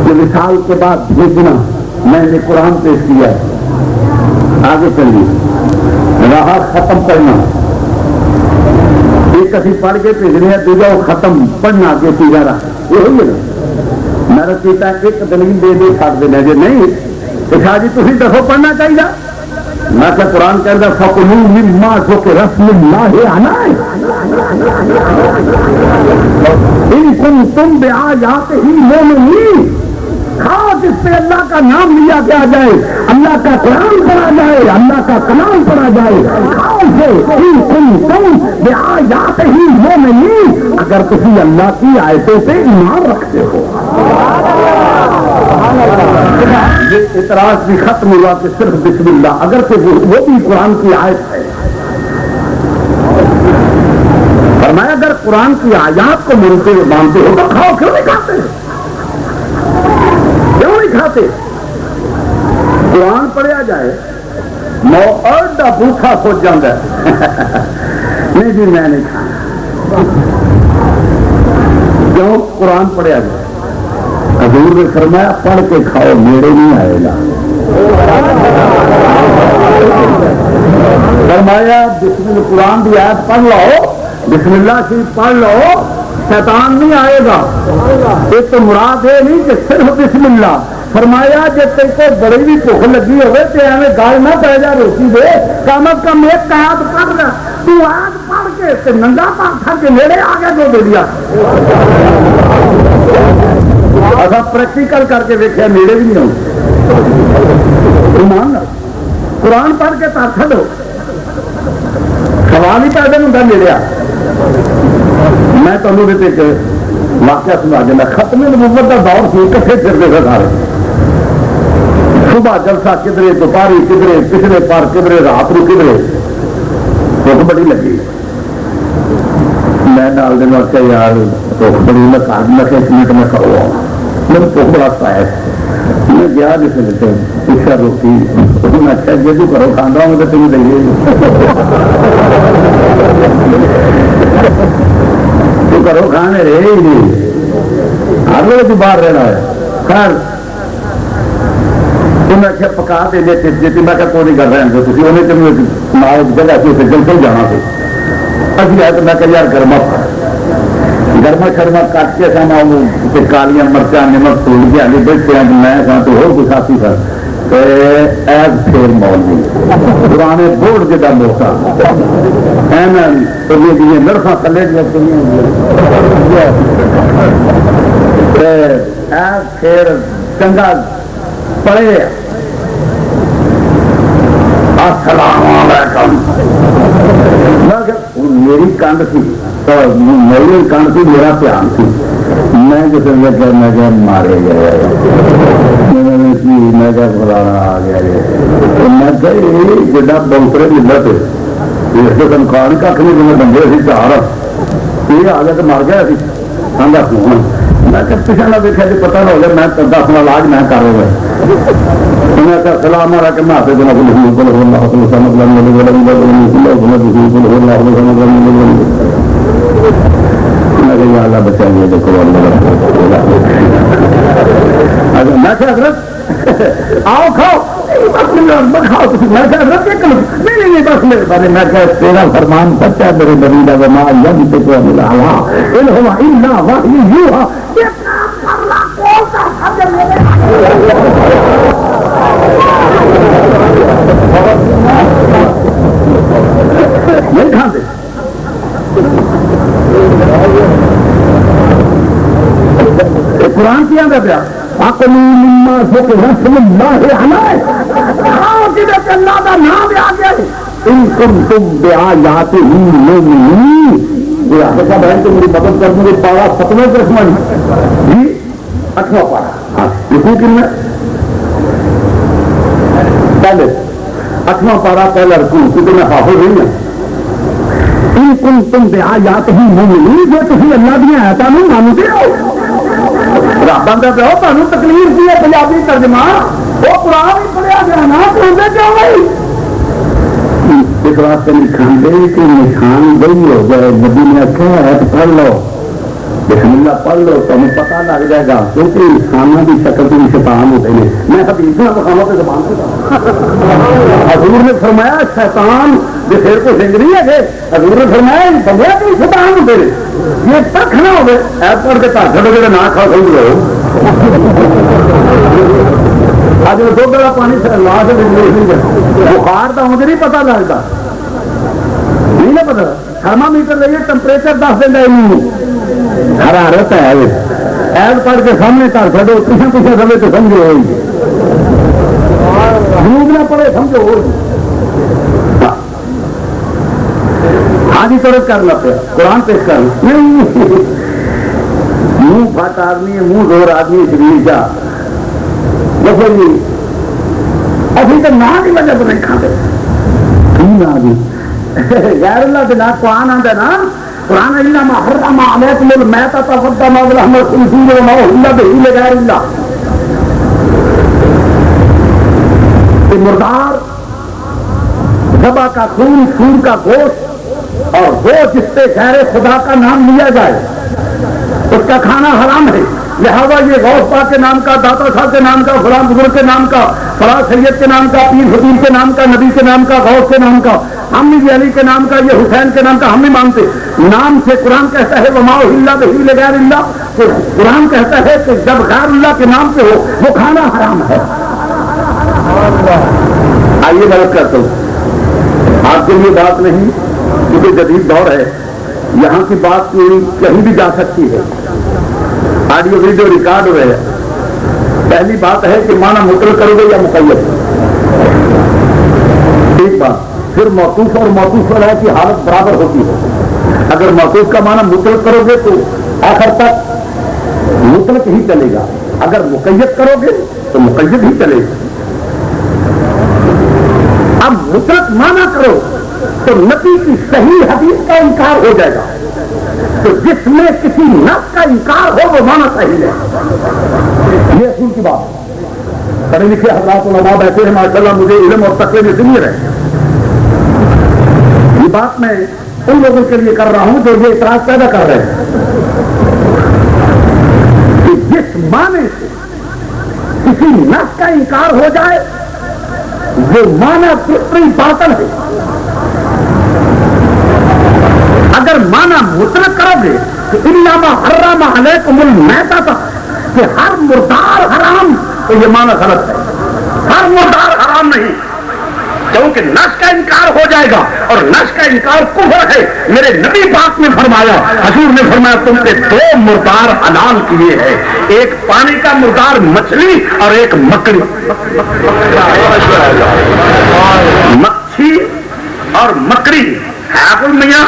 کہ وصال کے بعد بھیجنا میں نے قرآن پیش کیا ہے. آگے چلیے رہا ختم کرنا، ایک اسی پڑھ کے بھیجنے ہیں، دوسرا وہ ختم پڑھنا کے تیجا رہا یہ ہوئی ہے نا. میں نے کہتا ایک دلیل دے دے چھاڑ دینا جی نہیں شاہ جی تھی دسو پڑھنا چاہیے. میں کہ قرآن کہتا فَكُلُوا مِمَّا ذُكِرَ اسْمُ اللَّهِ عَلَيْهِ إِن كُنتُمْ بِآيَاتِهِ مُؤْمِنِينَ. کھاؤ جس پہ اللہ کا نام لیا گیا جائے، اللہ کا قرآن پڑھا جائے، اللہ کا کلام پڑھا جائے، کھاؤ سے إِن كُنتُمْ بِآيَاتِهِ مُؤْمِنِينَ. اگر تم اللہ کی آیتوں پہ ایمان رکھتے ہو. یہ اعتراض بھی ختم ہوا کہ صرف بسم اللہ، اگر کہ وہ بھی قرآن کی آیت ہے. فرمایا اگر قرآن کی آیات کو مانتے ہو تو کھاؤ، کیوں نہیں کھاتے؟ کیوں نہیں کھاتے؟ قرآن پڑھیا جائے مو اڈا بھوکھا سوچ جاتا ہے نہیں جی میں نہیں کھانا. کیوں؟ قرآن پڑھیا جائے. حضور نے فرمایا پڑھ کے کھاؤ، نیڑے نہیں آئے گا. فرمایا بسم اللہ قرآن کی آیت پڑھ لو، بسم اللہ شریف پڑھ لو، شیطان نہیں آئے گا. ایک تو مراد ہے نہیں کہ صرف بسم اللہ. فرمایا جب تک کو بڑی بھی بھوک لگی ہوئے تو ایویں گال نہ پہ جا روٹی دے، کم از کم ایک آیت پڑھ رہا تو آیت پڑھ کے ننگا پاک کھا کے نیڑے آ گیا جو دے دیا. اصا پریکٹیکل کر کے دیکھا نیڑے بھی نہیں ہو. قرآن پڑھ کے تر چڈو سوال ہی پیدا نہیں ہوتا نیڑے. میں تمہیں ایک واقعہ سنا دینا. ختم نبوت کا دور سی، کٹھے پھرتے تھے سارے. صبح جلسہ کدھرے، دوپہری کدھرے، پچھلے پار کدھرے، رات کو کدھرے. بھوک بڑی لگی. میں ڈال دینا کہ یار بھوک بڑی میں کاٹ میں کہ 1 منٹ میں کرو. میرے بھوک بڑا پایا. میں گیا جس میں پچھا روٹی میں اچھا جی تو کرو کھانا ہوں تو تم دئیے تو کرو کھانے رہے ہی نہیں. ہر وقت باہر رہنا ہے. خیر میں اچھا پکا دے جی میں کہ کوئی نہیں کر رہے ہیں تھی انہیں تم جگہ سے جلسے جانا تھا. ابھی ہے تو میں کہ یار گرما شرما کٹ کے کالیاں مرچاں نمک توڑ کے آگے بیٹھتے ہیں. میں کہاں تو اور کچھ ساتھی تھا ایز پھر مولوی پرانے بورڈ جا موقع نرخا تھلے پھر چنگا پڑھے السلام علیکم میری کنڈ سی میری کنڈ سی میرا دھیان سی میں جس میں کیا مارے گئے میں کیا فلانا آ گیا میں جا بوترے ملت اس سے تنخواہ کھ نہیں جی بندے سی چار یہ آ گیا تو مر گیا سی سانگا فون میں پیچھا نہ دیکھا جی پتا نہ ہو گیا میں 10 علاج میں کر رہا سلام آ کے میں آتے دن بچا لیا دیکھو میں حضرت آؤ کھاؤ کھاؤ میں حضرت نہیں بس میرے بارے میں تیرا فرمان سچا میرے نبی کا وما ينطق عن الهوى ان هو الا وحي يوحى نہیں کھاتے قرآن کیا پیا اللہ کا نام آ گیا بہن تو میری مدد کر دوں گی پارا 7واں درسمان جی 8واں پارا رکو کتنا پہلے 8واں پارا پہلا رکو کیونکہ میں حافظ نہیں ہوں تم بیاات ہی مومنین جو تھی اللہ دیا آیاتاں نہیں مانتے ہو رب آتا پہ تمہیں تکلیف دی ہے پنجابی ترجمہ وہ قرآن ہی پڑھیا گیا نا سنتے کیوں نہیں اس واسطے نشان دے کہ نشان دہی ہو جائے نبی نے آخیا ہے تو پڑھ لو بسم اللہ پڑھ لو تمہیں پتا لگ جائے گا کیونکہ انسانوں کی شکل سے شیطان ہوتے ہیں میں حدیث نہ بخاوا تو زبان سے حضور نے فرمایا شیطان جو پھر کو سنگ نہیں ہے حضور نے فرمایا بندے بھی شیطان ہوتے ہیں یہ تک نہ ہو ایپ پڑھ کے تک چھوٹے جڑے نہ کھا سمجھ لو اج دودھ والا پانی لا سے بخار کا مجھے نہیں پتا لگتا نہیں نا پتا تھرما میٹر لائیے ٹمپریچر دس دینا حرارت ہے ایپ پڑھ کے سامنے کر چڑو پیچھے پیچھے سمے تو سمجھو دودھ نہ پڑے سمجھو آج ہی طرف کرنا پیا قرآن پیش کرنا منہ پھٹ آدمی منہ زور آدمی شریر جا دیکھو جی ابھی تو نہ کی وجہ تو نہیں کھاتے نہ جی غیر اللہ کے نام قرآن آتا نا قرآن اللہ ما حرم علیکم المیتۃ والدم ولحم الخنزیر وما اہل به لغیر اللہ مردار ذبح کا خون سور کا گوشت اور وہ جس سے غیر خدا کا نام لیا جائے اس کا کھانا حرام ہے لہذا یہ غوث پاک کے نام کا داتا صاحب کے نام کا فلاں بزرگ کے نام کا فلاں سید کے نام کا پیر حضور کے نام کا نبی کے نام کا غوث کے نام کا ہم نہیں علی کے نام کا یہ حسین کے نام کا ہم نہیں مانتے نام سے قرآن کہتا ہے وما اہل به لغیر اللہ قرآن کہتا ہے کہ جب غیر اللہ کے نام سے ہو وہ کھانا حرام ہے آئیے غلط کرتا ہوں آپ کے لیے بات نہیں کیونکہ جدید دور ہے یہاں کی بات کہیں بھی جا سکتی ہے آڈیو ویڈیو ریکارڈ ہوئے ہیں پہلی بات ہے کہ معنی مطلق کرو گے یا مقید ایک بات پھر موقوف اور موقوف پر ہے کہ حالت برابر ہوتی ہے اگر موقوف کا معنی مطلق کرو گے تو آخر تک مطلق ہی چلے گا اگر مقید کرو گے تو مقید ہی چلے گا اب مطلق معنی کرو تو نبی کی صحیح حدیث کا انکار ہو جائے گا تو جس میں کسی نص کا انکار ہو وہ معنی صحیح ہے یہ اصول کی بات پڑھے لکھے حضرات علماء بیٹھے ہیں ماشاءاللہ مجھے علم اور تقوی میں سینئر ہے یہ بات میں ان لوگوں کے لیے کر رہا ہوں جو یہ اعتراض پیدا کر رہے ہیں کہ جس معنی سے کسی نص کا انکار ہو جائے وہ معنی فطری باطل ہے اگر معنی مطلق کرو گے تو الا ما حرم علیکم المیتۃ کہ ہر مردار حرام تو یہ معنی غلط ہے ہر مردار حرام نہیں، کیونکہ نس کا انکار ہو جائے گا، اور نس کا انکار کفر ہے۔ میرے نبی پاک نے فرمایا، حضور نے فرمایا تم نے دو مردار حلال کیے ہیں، ایک پانی کا مردار مچھلی اور ایک مکڑی، مچھی اور مکڑی۔ ہے کوئی میاں،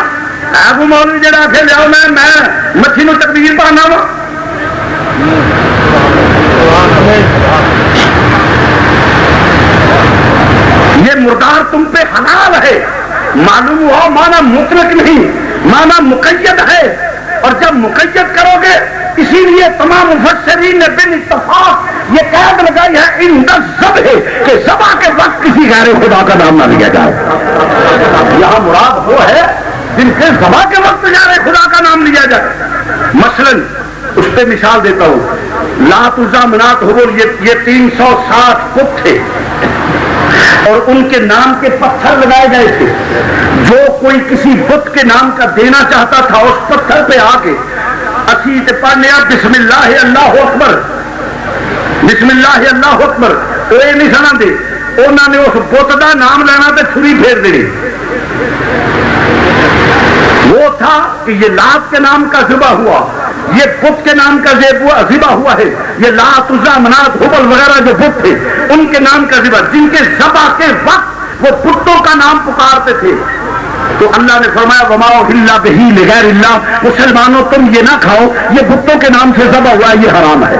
ہے کوئی مولوی جڑا آخے لیاؤ میں مچھی نو تکبیر پانا وا؟ یہ مردار تم پہ حلال ہے، معلوم ہو مانا مطلق نہیں، مانا مقید ہے، اور جب مقید کرو گے اسی لیے تمام مفسرین نے بن اتفاق یہ قید لگائی ہے عند الذبح کہ ذبح کے وقت کسی غیر خدا کا نام نہ لیا جائے۔ یہاں مراد وہ ہے جن کے ذبح کے وقت غیر خدا کا نام لیا جائے۔ مثلا اس پہ مثال دیتا ہوں، لات عزا منات حبل یہ 360 بت تھے اور ان کے نام کے پتھر لگائے گئے تھے۔ جو کوئی کسی بت کے نام کا دینا چاہتا تھا اس پتھر پہ آ کے اسی پڑھنے بسم اللہ اللہ اکبر، بسم اللہ اللہ اکبر، وہ یہ نہیں سنا دے، انہوں نے اس بت کا نام لینا تو چھری پھیر دینی۔ وہ تھا کہ یہ لات کے نام کا ذبح ہوا، یہ بت کے نام کا ذبح ہوا ہے، یہ لات عزا منات حبل وغیرہ جو بت تھے ان کے نام کا ذبح، جن کے ذبح کے وقت وہ بتوں کا نام پکارتے تھے۔ تو اللہ نے فرمایا وما اہل بہ لغیر اللہ، مسلمانوں تم یہ نہ کھاؤ، یہ بتوں کے نام سے ذبح ہوا، یہ حرام ہے۔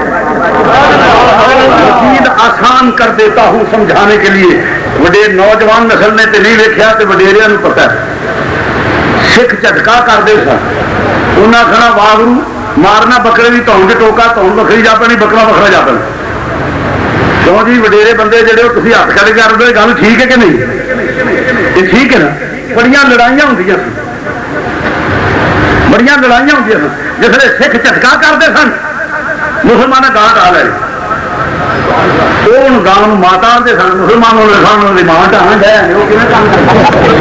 مزید آسان کر دیتا ہوں سمجھانے کے لیے، وڈیر نوجوان نسل نے تو نہیں دیکھا تو وڈیریاں نوں پتہ ہے۔ سکھ جھٹکا کرتے سن، انہاں کھڑا واگرو مارنا بکرے کی تون کے ٹوکا، تون بکری جا پانی بکرا بکرا جا پڑ۔ کیوں جی وڈیرے بندے جڑے ہو تسی ہاتھ کھڑے کر دے، گل ٹھیک ہے کہ نہیں؟ یہ ٹھیک ہے نا؟ بڑیاں لڑائیاں ہوندیاں سن، بڑیاں لڑائیاں ہوندیاں سن، جس ویلے سکھ جھٹکا کرتے سن مسلمان گاں ڈا لے، وہ گاں ماتا آتے سن، مسلمانوں نے سن ماں ڈان گئے وہ کیوں کام کرتے،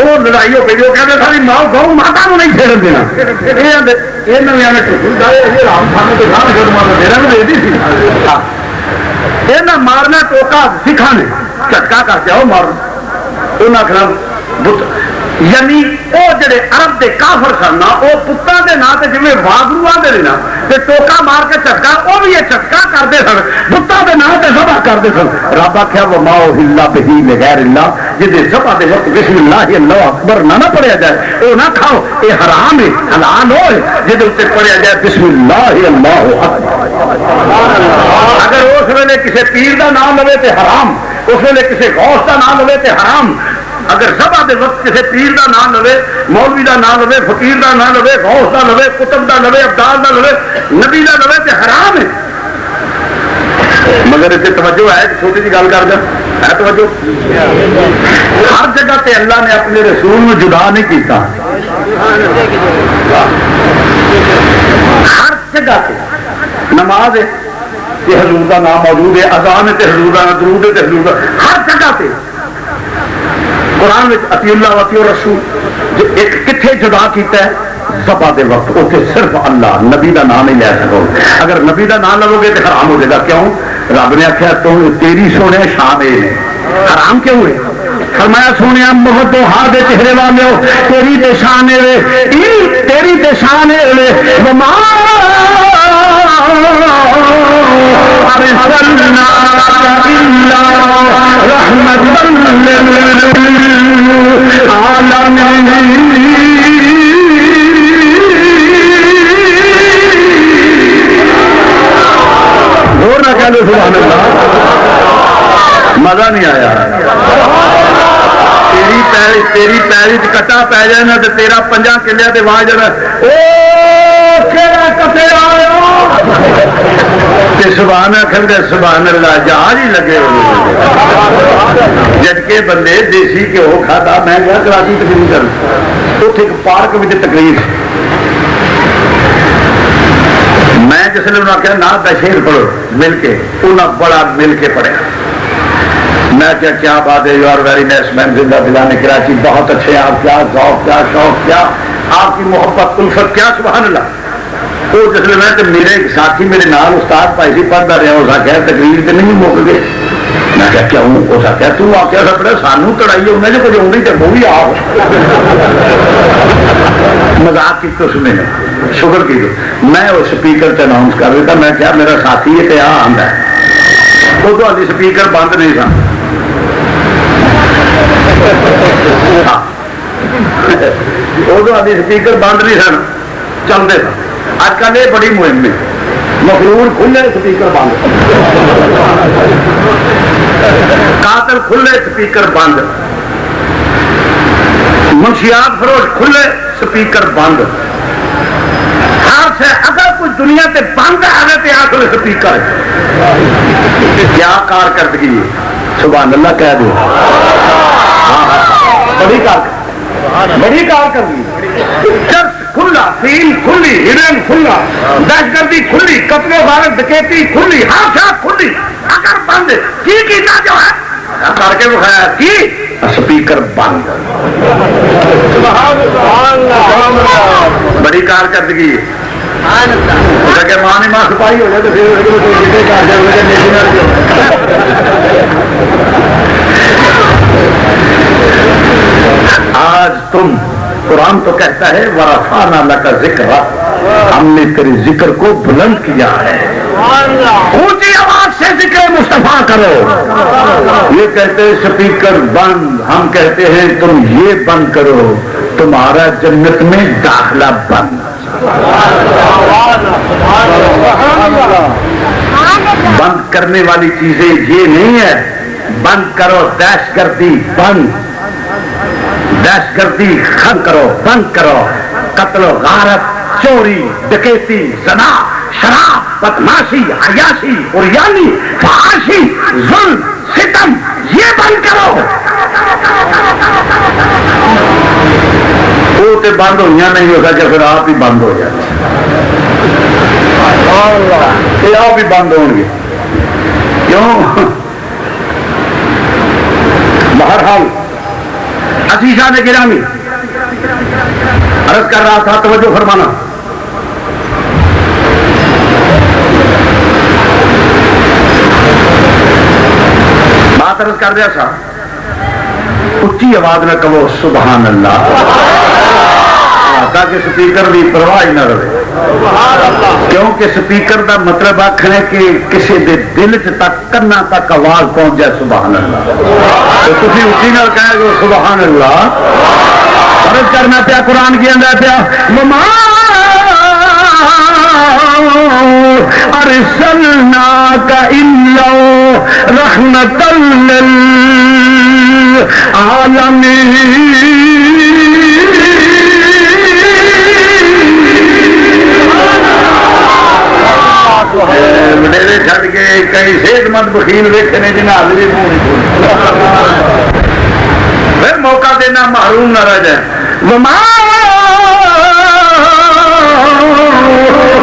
وہ لڑائی ہو گئی، وہ کہتے ساری ماں گاؤں ماتا کو نہیں چھیڑن دینا، یہ مارنا ٹوکا سکھا نے جھٹکا کر کے آؤ مارنا بت، یعنی وہ جڑے عرب دے کافر سن وہ پتاں دے نا تے جویں واگرو آندے نے نا تے ٹوکا مار کے جھٹکا، وہ بھی یہ جھٹکا کرتے سن، بتاں دے نا تے ذبح کرتے سن۔ رب آخیا وما اہل بہ لغیر اللہ، جہاں ذبح دے وقت بسم اللہ اللہ اکبر نہ پڑھیا جائے وہ نہ کھاؤ، یہ حرام ہے، حلال ہوئے جہد اتنے پڑھیا جائے بسم اللہ اللہ اکبر۔ اگر اس ویلے کسی پیر کا نام لوے تو حرام، اس ویلے کسی غوث کا نام لوے تو حرام۔ اگر ذبح دے وقت کسی پیر کا نام لوے، مولوی کا نام لوے، فقیر کا نام لوے، غوث کا لوے، کتب کا لوے، ابدال کا لوے، نبی کا لوے تو حرام ہے۔ مگر اسے توجہ ہے، چھوٹی سی گل کر دیں، ہے توجہ؟ ہر جگہ تے اللہ نے اپنے رسول میں جدا نہیں کیتا، ہر جگہ تے نماز ہے کہ حضور کا نام موجود ہے، اذان ہے حضور کا نام، درود ہے حضور کا، ہر جگہ تے قرآن میں اطیع اللہ و اطیع الرسول جو ایک کتنے جدا کیتا ہے ذبح دے وقت، اوکے صرف اللہ، نبی کا نام نہیں لے سکو، اگر نبی کا نام لو گے تو حرام ہو جائے گا۔ کیوں؟ رب نے آخیا تم تیری سونے شان ہے، حرام کیوں ہے؟ فرمایا سونے محبت و ہار دے چہرے والے ہو، تیری تے شان ہے، تیری تے شان ہے، وما مزہ نہیں آیا، تیری پیری کٹا پی جائے تو تیرا 50 کلیا تے واہ جانا کٹے سبحان آخر گے سبحان اللہ، جہاز ہی لگے جٹکے بندے دیسی گھیو کھادا۔ میں گیا کراچی تقریر کر، اتنے ایک پارک میں تقریر، میں جس نے انہوں نے کہا نہ شیر پڑھو مل کے، انہیں بڑا مل کے پڑھیا۔ میں کیا بات ہے، یو آر ویری نائس مین، زندہ دلانے کراچی بہت اچھے آپ، کیا ذوق، کیا شوق، کیا آپ کی محبت الفت، کیا سبحان اللہ۔ وہ جس میں کہ میرے ساتھی میرے نال استاد پائی سی پڑھتا رہا، اس آخیا تقریر سے نہیں مک گئے. میں کیا کیوں؟ اس آخیا تو آخیا سپڑے سانو کڑائی انہیں جو کچھ آئی تو وہ بھی آپ مذاق کی تو سنے شکر کی. میں اس اسپیکر سے اناؤنس کر دیتا، میں کیا میرا ساتھی ہے کہ آ آتا ہے. وہ تو اسپیکر بند نہیں سن، وہ تو اسپیکر بند نہیں سن، چلتے سن. اج کل یہ بڑی مہم ہے، مخلور کھلے اسپیکر بند، قاتل کھلے اسپیکر بند، منشیات فروش کھلے اسپیکر بند. ہر سے اگر کوئی دنیا تے بند ہے تو آخر اسپیکر کیا کارکردگی ہے. سبحان اللہ کہہ دو. بڑی کارکردگی. چرچ کھلا، فیل کھلی، ہرن کھلا، دہشت گردی کھلی، قتل و غارت ڈکیتی کھلی، ہر شاخ کھلی. اگر بند کی کیتا جو ہے کر کے بخایا کی اسپیکر بند. بڑی کارکردگی ہے. ماں نے ماں سپاہی ہو جائے تو آج تم قرآن تو کہتا ہے ورفعنا لک ذکر، ہم نے تیرے ذکر کو بلند کیا ہے. اونچی آواز سے ذکر مصطفیٰ کرو. یہ کہتے ہیں اسپیکر بند، ہم کہتے ہیں تم یہ بند کرو، تمہارا جنت میں داخلہ بند. بند کرنے والی چیزیں یہ نہیں ہے. بند کرو دہشت گردی بند، دہشت گردی ختم کرو، بند کرو. قتل و غارت، چوری، ڈکیتی، زنا، شراب، بدماشی، عیاشی، عریانی، فحاشی، ظلم، ستم، یہ بند کرو. وہ تو بند ہوئی نہیں ہو سکے، پھر آپ ہی بند ہو جائے. یہ آپ ہی بند ہوں گے. کیوں؟ بہرحال عزیزان گرامی عرض کر رہا تھا، توجہ فرمانا. بات عرض کر دیا تھا، اچھی آواز میں کہو سبحان اللہ، تاکہ سپیکر بھی پرواہ نہ رہے. کیونکہ سپیکر دا مطلب آخر ہے کہ کسی دے دل تک کنا تک آواز پہنچ جائے سبحان اللہ. تو تھی اسی نال کہہ گے سبحان اللہ. عرض کرنا پیا قرآن کی اندر پیا وما ارسلناک الا رحمۃ للعالمین. وڈیرے چھڈ کے کئی صحت مند بخیل ویکھے نے جنہیں حاضری پھر موقع دینا محروم نہ رہ جائے. وما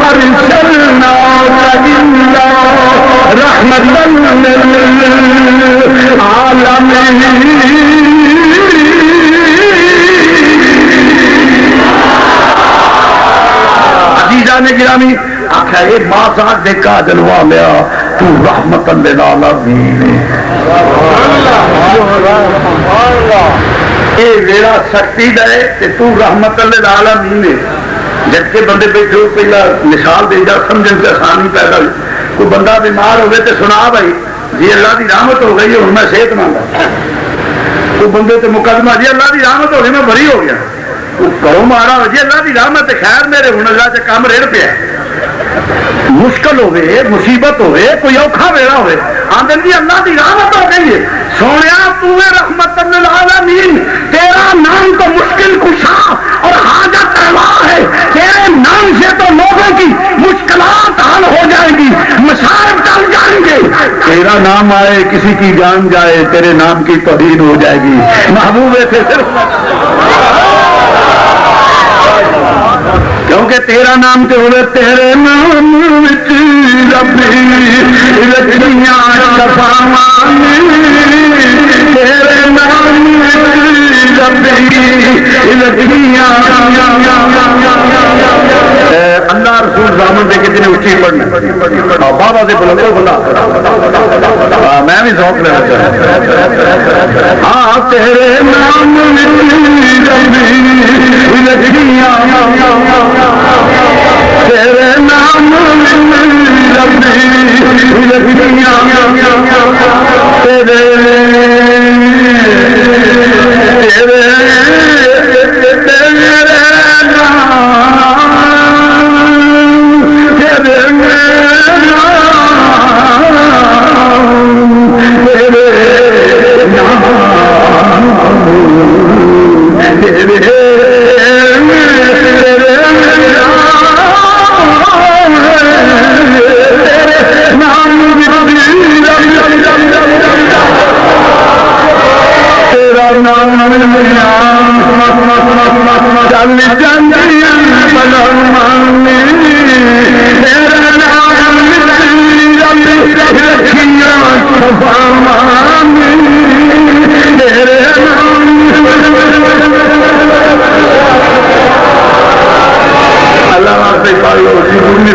ارسلناک الا رحمۃ للعالمین. عزیزان گرامی آخیا یہ ماں ذات دیکھا جلوہ لیا تو رحمت للعالمین. یہ ویڑا سختی دے تے تو رحمت للعالمین. جبکہ بندے بیٹھے ہو پہلا مثال دے جا سمجھن سے آسانی پیدا ہوئی. کوئی بندہ بیمار ہوئے تو سنا بھائی جی اللہ کی رحمت ہو گئی ہوں میں صحت مند ہوں. کوئی بندے تو مقدمہ جی اللہ کی رحمت ہو گئی میں بری ہو گیا. کرو مارا جی اللہ کی رحمت خیر میرے ہوں اللہ سے کام رڑ پیا. مشکل ہوئے مصیبت ہوئے کوئی اوکھا ویلا ہوئے آدھے جی اللہ کی رحمت ہو گئی ہے. سونے تو رحمت للعالمین، تیرا نام تو مشکل کشا اور حاجت روا ہے. تیرے نام سے تو لوگوں کی مشکلات حل ہو جائیں گی، مسائل ٹل جائیں گے. تیرا نام آئے کسی کی جان جائے، تیرے نام کی توہین ہو جائے گی. محبوب تھے صرف کیونکہ تیرا نام تے ہوئے تیرے نام ربی لکھیاں شفاوانی، تیرے نام ربی لکھیاں. اللہ رسول زامن دے کتنے اچھی پڑھنا بابا سے بلندو بلا میں بھی ذوق لینا چاہتا ہاں تیرے نام تیرے نام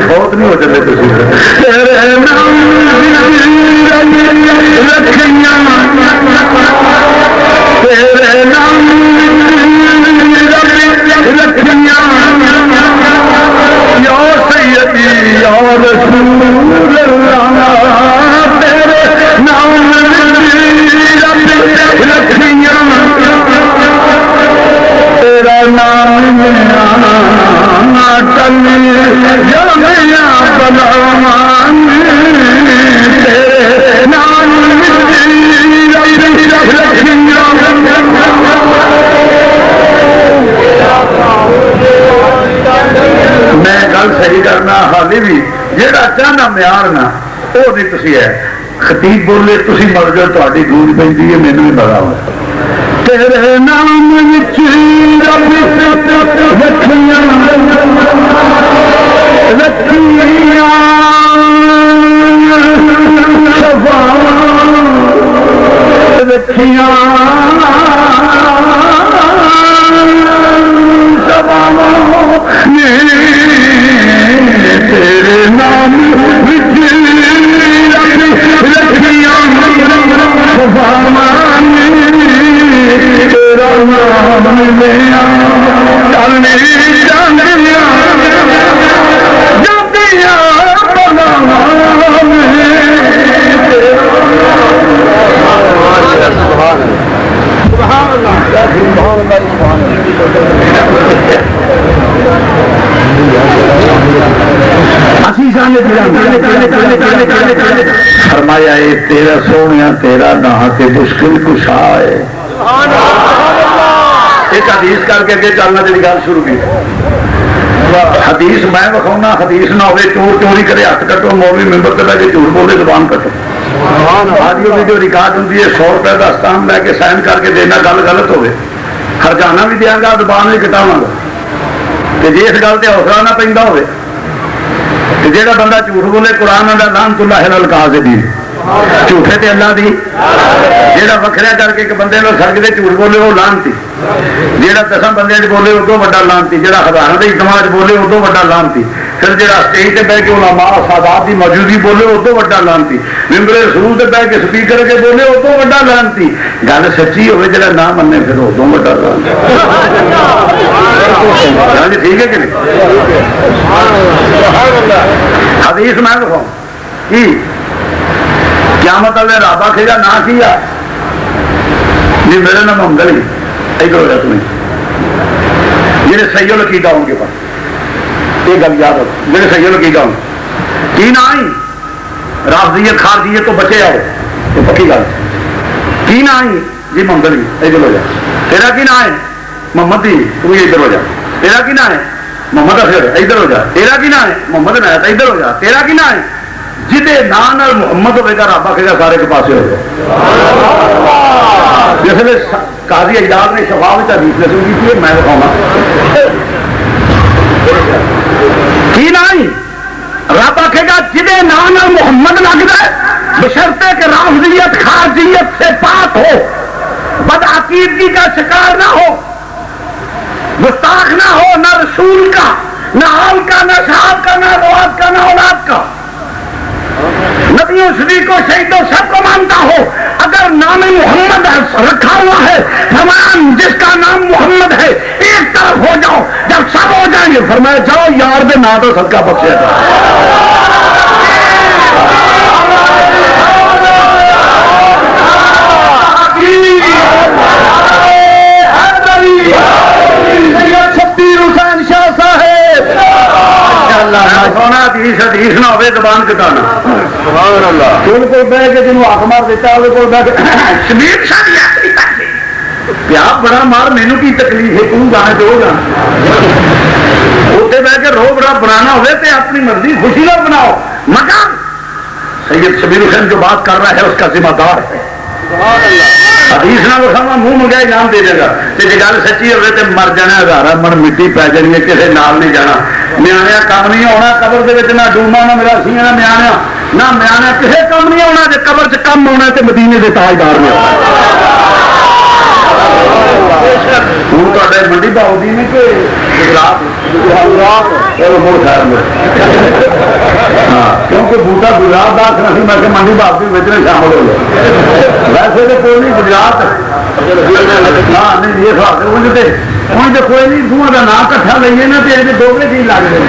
فوت نہیں ہو جاتے میں گل صحیح کرنا حالی بھی جہاں چاہنا معیار نہ وہ نہیں تھی ہے خطیب بولے تھی مر جاؤ تاری گونج پہ ہے مینو بھی بڑا ہوا تیرے نام تیرے نام فرمایا تیرا سونے تیرا نہ مشکل کشا ہے ایک حدیث کر کے اگے چلنا جی گل شروع کی حدیث میں بکھاؤنا حدیث نہ ہوئے چور چوری کرے ہاتھ کٹو مولوی ممبر کر کے جھوٹ بولے زبان کٹو آڈیو ویڈیو ریکارڈ ہوتی ہے 100 روپئے کا اسٹامپ لے کے سائن کر کے دینا گل غلط ہوئے خرچانہ بھی دیا گا زبان بھی کٹاوا گا جی اس گل سے حوصلہ نہ پہ ہوئے جہاں بندہ جھوٹ بولے قرآن کا لعنت اللہ علی الکاذبین جھوٹے تے اللہ دی جہاں وکھرا کر کے ایک بندے کو سڑک سے جھوٹ بولے وہ لعنتی جہاں 10 بندے بولے ادو وا لعنتی جہاں ہزاروں کے اجتماع بولے ادو وا لعنتی پھر جہاں اسٹیج سے بہ کے علماء سادات کی موجودگی بولے ادو وا لعنتی ممبر رسول سے بہ کے سپیکر کے بولے ادو وا لعنتی گل سچی ہوئے جہاں نہ منے پھر ادو وا لعنتی ٹھیک ہے کہ نہیں حدیث میں دکھاؤں کی قیامت والے رب آخے گا نہ کیا جی میرے نام محمد علی ادھر ہو جا تمہیں جہے سید العقیدہ ہوں گے پاس یہ گل یاد رکھو جہے سید العقیدہ ہوں کی نہ آئی رافضیت خارجیت تو بچے آؤ یہ پکی گل کی نہ آئی جی محمد علی ادھر ہو جا تیرا کی نہ ہے محمد جی تم ادھر ہو جا تیرا کی نہ ہے محمد اصغر ادھر ہو جا تیرا کی نہ ہے محمد عنایت ادھر ہو جا تیرا کی نہ ہے جہے نام محمد ہوئے گا رب آخے گا سارے کے پاس ہو جائے جس نے قاضی اجاز نے شفا میں حدیث نشر کی تھی میں دکھاؤں کی نہ رب آخے گا جہے نام محمد لگتا ہے بشرطے کہ رافضیت خارجیت سے پاک ہو بدعقیدگی کا شکار نہ ہو گستاخ نہ ہو نہ رسول کا نہ آل کا، نہ صاحب کا، نہ رواد کا، نہ اولاد کا، نبیوں صدیقوں شہیدوں سب کو مانتا ہو، اگر نام محمد رکھا ہوا ہے، فرمایا جس کا نام محمد ہے ایک طرف ہو جاؤ، جب سب ہو جائیں گے فرمایا جاؤ یار دے نا تو صدقہ بخشے گا۔ حدیث نہ ہوئے زبان کٹانا، کو بہ کے جنوب ہاتھ مار دیتا وہ بہ کے شبیر پیار بڑا مار مینو کی تکلیف ہے تم جانا جو جانا اتنے بہ کے رو بڑا بنانا ہوئے تو اپنی مرضی خوشی نہ بناؤ، مگر سید شبیر حسین جو بات کر رہا ہے اس کا ذمہ دار ہے۔ حدیث نہ وکھاوا منہ منگیا انعام دے دے گا، جی گل سچی ہوئے تو مر جانا ہزار من مٹی پی جانی ہے، کسی نال نہیں جانا، میاں کام نہیں آنا قبر دے نہ ڈوما نہ میرا سی نہ میاں کسی کام نہیں آنا، جی قبر چ کم آنا تو مدینے کے تاجدار میں ہوں تے منڈی باؤ دی نے کہ کیونکہ بوٹا گجرات کا آخنا سی، میں کہ منڈی باؤ کی شامل ہو گئے، ویسے تو کوئی نہیں گجرات ہاں نہیں یہ ہوں تو کوئی نہیں، دونوں کا نام کٹھا لئیے نا تو یہ دو چیز لگ گئے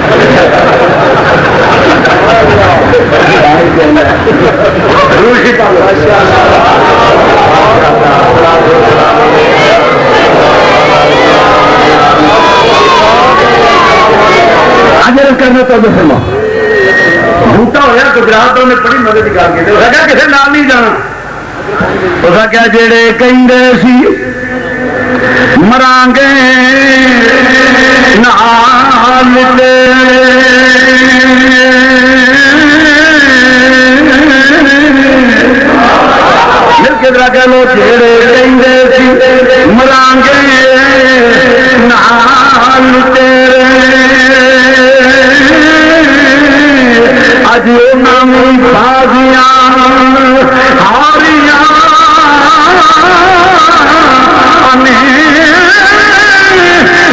کرنا تو فرما بوٹا ہوا گجرات نے بڑی مدد کر کے کسی نال نہیں جانا، اس کیا جڑے کہیں سی مران گے نال مل کے ذرا کہہ لو جڑے کہیں سی مران گے نال تیرے اج نام بازیاں ہاریاں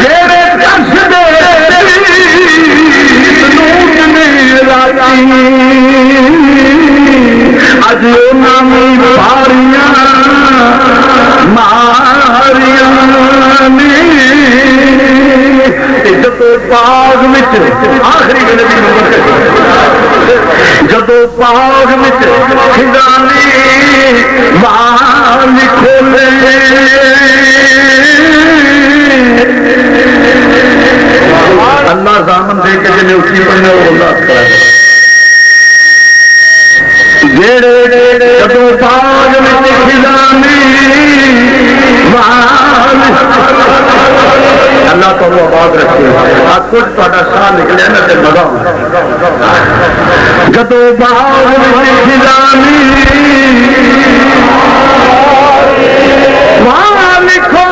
تیرے کش دے اج نام باریاں ماریاں جب باغ آخری جب باغ کھلانے بال کھولے اللہ دامن دے کے جنہیں اسی بننے اللہ جیڑے جب باغ کھلانے اللہ تو وہ آباد رکھے آپ کچھ تا سا نکلے نا تو مزہ جدو باغ کھلانی وہاں لکھو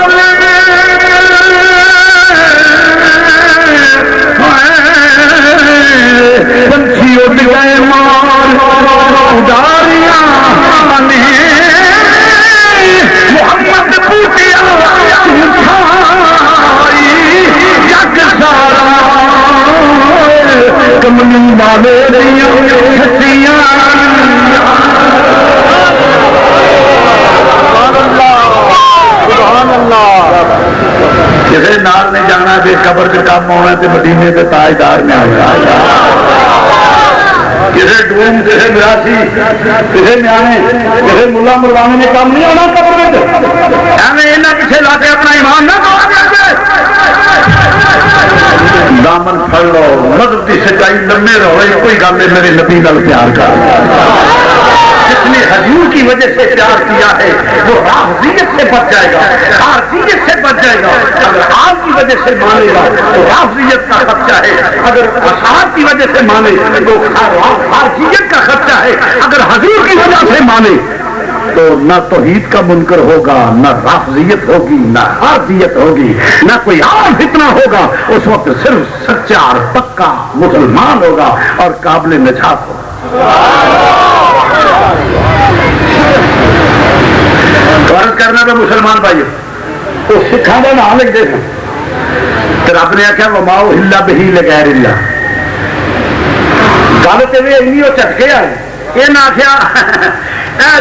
پنچھی اڈ گئے مار ڈاریاں محمد پوٹیا کمنی والے کسی نال نہیں جانا، جی قبر سے کام آنا تو مدینے کے تاجدار میں آنا، کسی ڈوم کسی مراسی کسی نیانے کسی ملا ملانے نے کام نہیں آنا قبر میں، ایویں پیچھے لا کے اپنا ایمان نہ دامن پھڑ لو، مذہب کی سچائی لمبے رہو، کوئی گل نہیں میرے نبی نال پیار کر، جس نے حضور کی وجہ سے پیار کیا ہے وہ رافضیت سے بچ جائے گا، خارجیت سے بچ جائے گا، اگر آپ کی وجہ سے مانے گا تو رافضیت کا خدشہ ہے، اگر اصحاب کی وجہ سے مانے تو خارجیت کا خدشہ ہے، اگر حضور کی وجہ سے مانے تو نہ توحید کا منکر ہوگا، نہ رافضیت ہوگی، نہ خارجیت ہوگی، نہ کوئی عام فتنہ ہوگا، اس وقت صرف سچا اور پکا مسلمان ہوگا اور قابل نجات ہوگا۔ فرض کرنا تو مسلمان بھائی تو سکھان کا نام لکھ دے تو رب نے آخیا وماؤ ہلا بہی لغیر اللہ. گل تو بھی وہ چٹکے آئے یہ نہ آخیا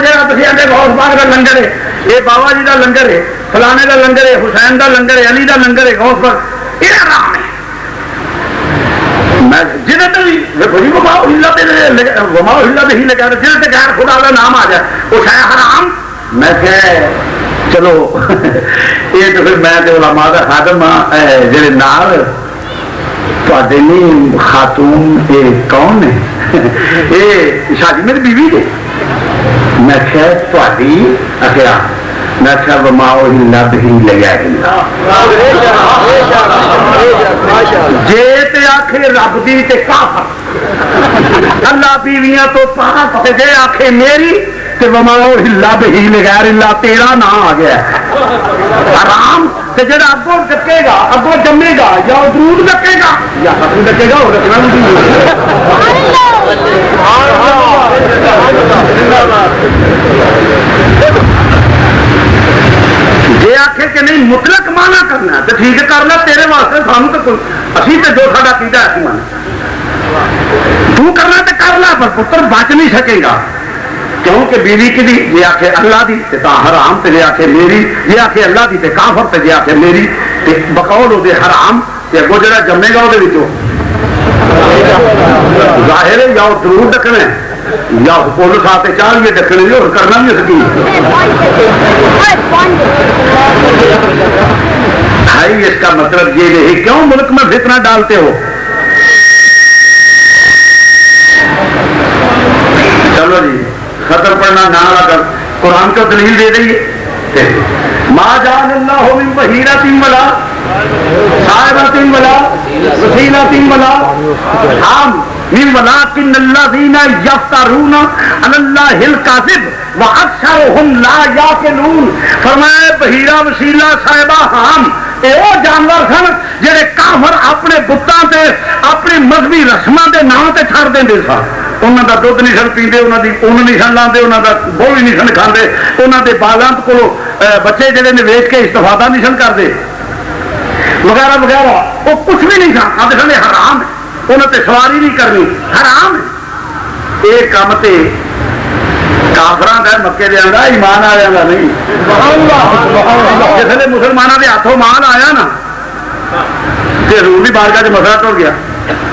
جا تھی آتے غوث پاک کا لنگر ہے، یہ بابا جی کا لنگر ہے، فلانے کا لنگر ہے، حسین کا لنگر ہے، علی کا لنگر ہے، غوث پاک یہ حرام ہے. جہاں تھی وماؤ ہلا بہی لگا جہاں سے غیر خدا کا نام آ جائے وہ شاید حرام. میں کہ چلو یہ تو پھر میں علماء کا خادم ہاں جہے نال تے نہیں خاتون یہ کون ہے یہ شادی میری بیوی ہے. میں تھی آخیا میں آخیا وماؤ ہلا بہی لگا جی آخے رب دی تے کافر اللہ بیویاں تو پاک جے آخے میری تے وماؤ ہلا بہی لغیر اللہ تیرا نام آ گیا حرام. تے جڑا اگوں ڈکے گا اگوں جمے گا یا درود ڈکے گا یا حق ڈکے گا وہ رکھنا جی آخے کہ نہیں مطلق مانا کرنا تو ٹھیک ہے کر لیا تیرے واسطے سانو تو اسی تے جو ساڈا کیتا ہے من تو کرنا تو کر لا پر پتر بچ نہیں سکے گا کیونکہ بیوی کی دی جی آخے اللہ دی تے حرام تے جی آخے میری جی آخے اللہ دی تے کافر تے جی آخے میری تے بقول وہ حرام تے اگوں جڑا جمے گا وہ ظاہر ہے یا ضرور ڈکنا یا پول کھاتے چاہیے ڈکنے اور کرنا بھی سکی بھائی. اس کا مطلب یہ نہیں کیوں ملک میں فتنہ ڈالتے ہو. چلو جی خطر پڑھنا نہ لگا قرآن کو دلیل دے رہی ہے ما جعل اللہ من بحیرۃ ولا صائبۃ ولا وسیلۃ ولا حام من ولکن الذین یفترون علی اللہ الکذب واکثرهم لا یعقلون. فرمایا بحیرہ وسیلہ صائبہ حام وہ جانور سن جڑے کافر اپنے بتاں تے اپنی مذہبی رسماں دے نام تے چھڑ دیندے سن. انہوں کا دھد نہیں سن پیندے، انہوں کی اون نہیں سن لاندے، انہوں کا گوہی نہیں سن کھاندے، انہوں کے باغاں کو بچے جڑے نے ویچ کے استفادہ نہیں سن کرتے وغیرہ وغیرہ. وہ کچھ بھی نہیں سن آتے سن حرام ہے، انہوں تے سواری نہیں کرنی حرام ہے. یہ کام تے کافراں دا مکے دے آندا ایمان آیا دا نہیں. جس نے مسلمانوں کے ہاتھوں مال آیا نا تے حضور دی بارگاہ چ مسئلہ ٹر گیا.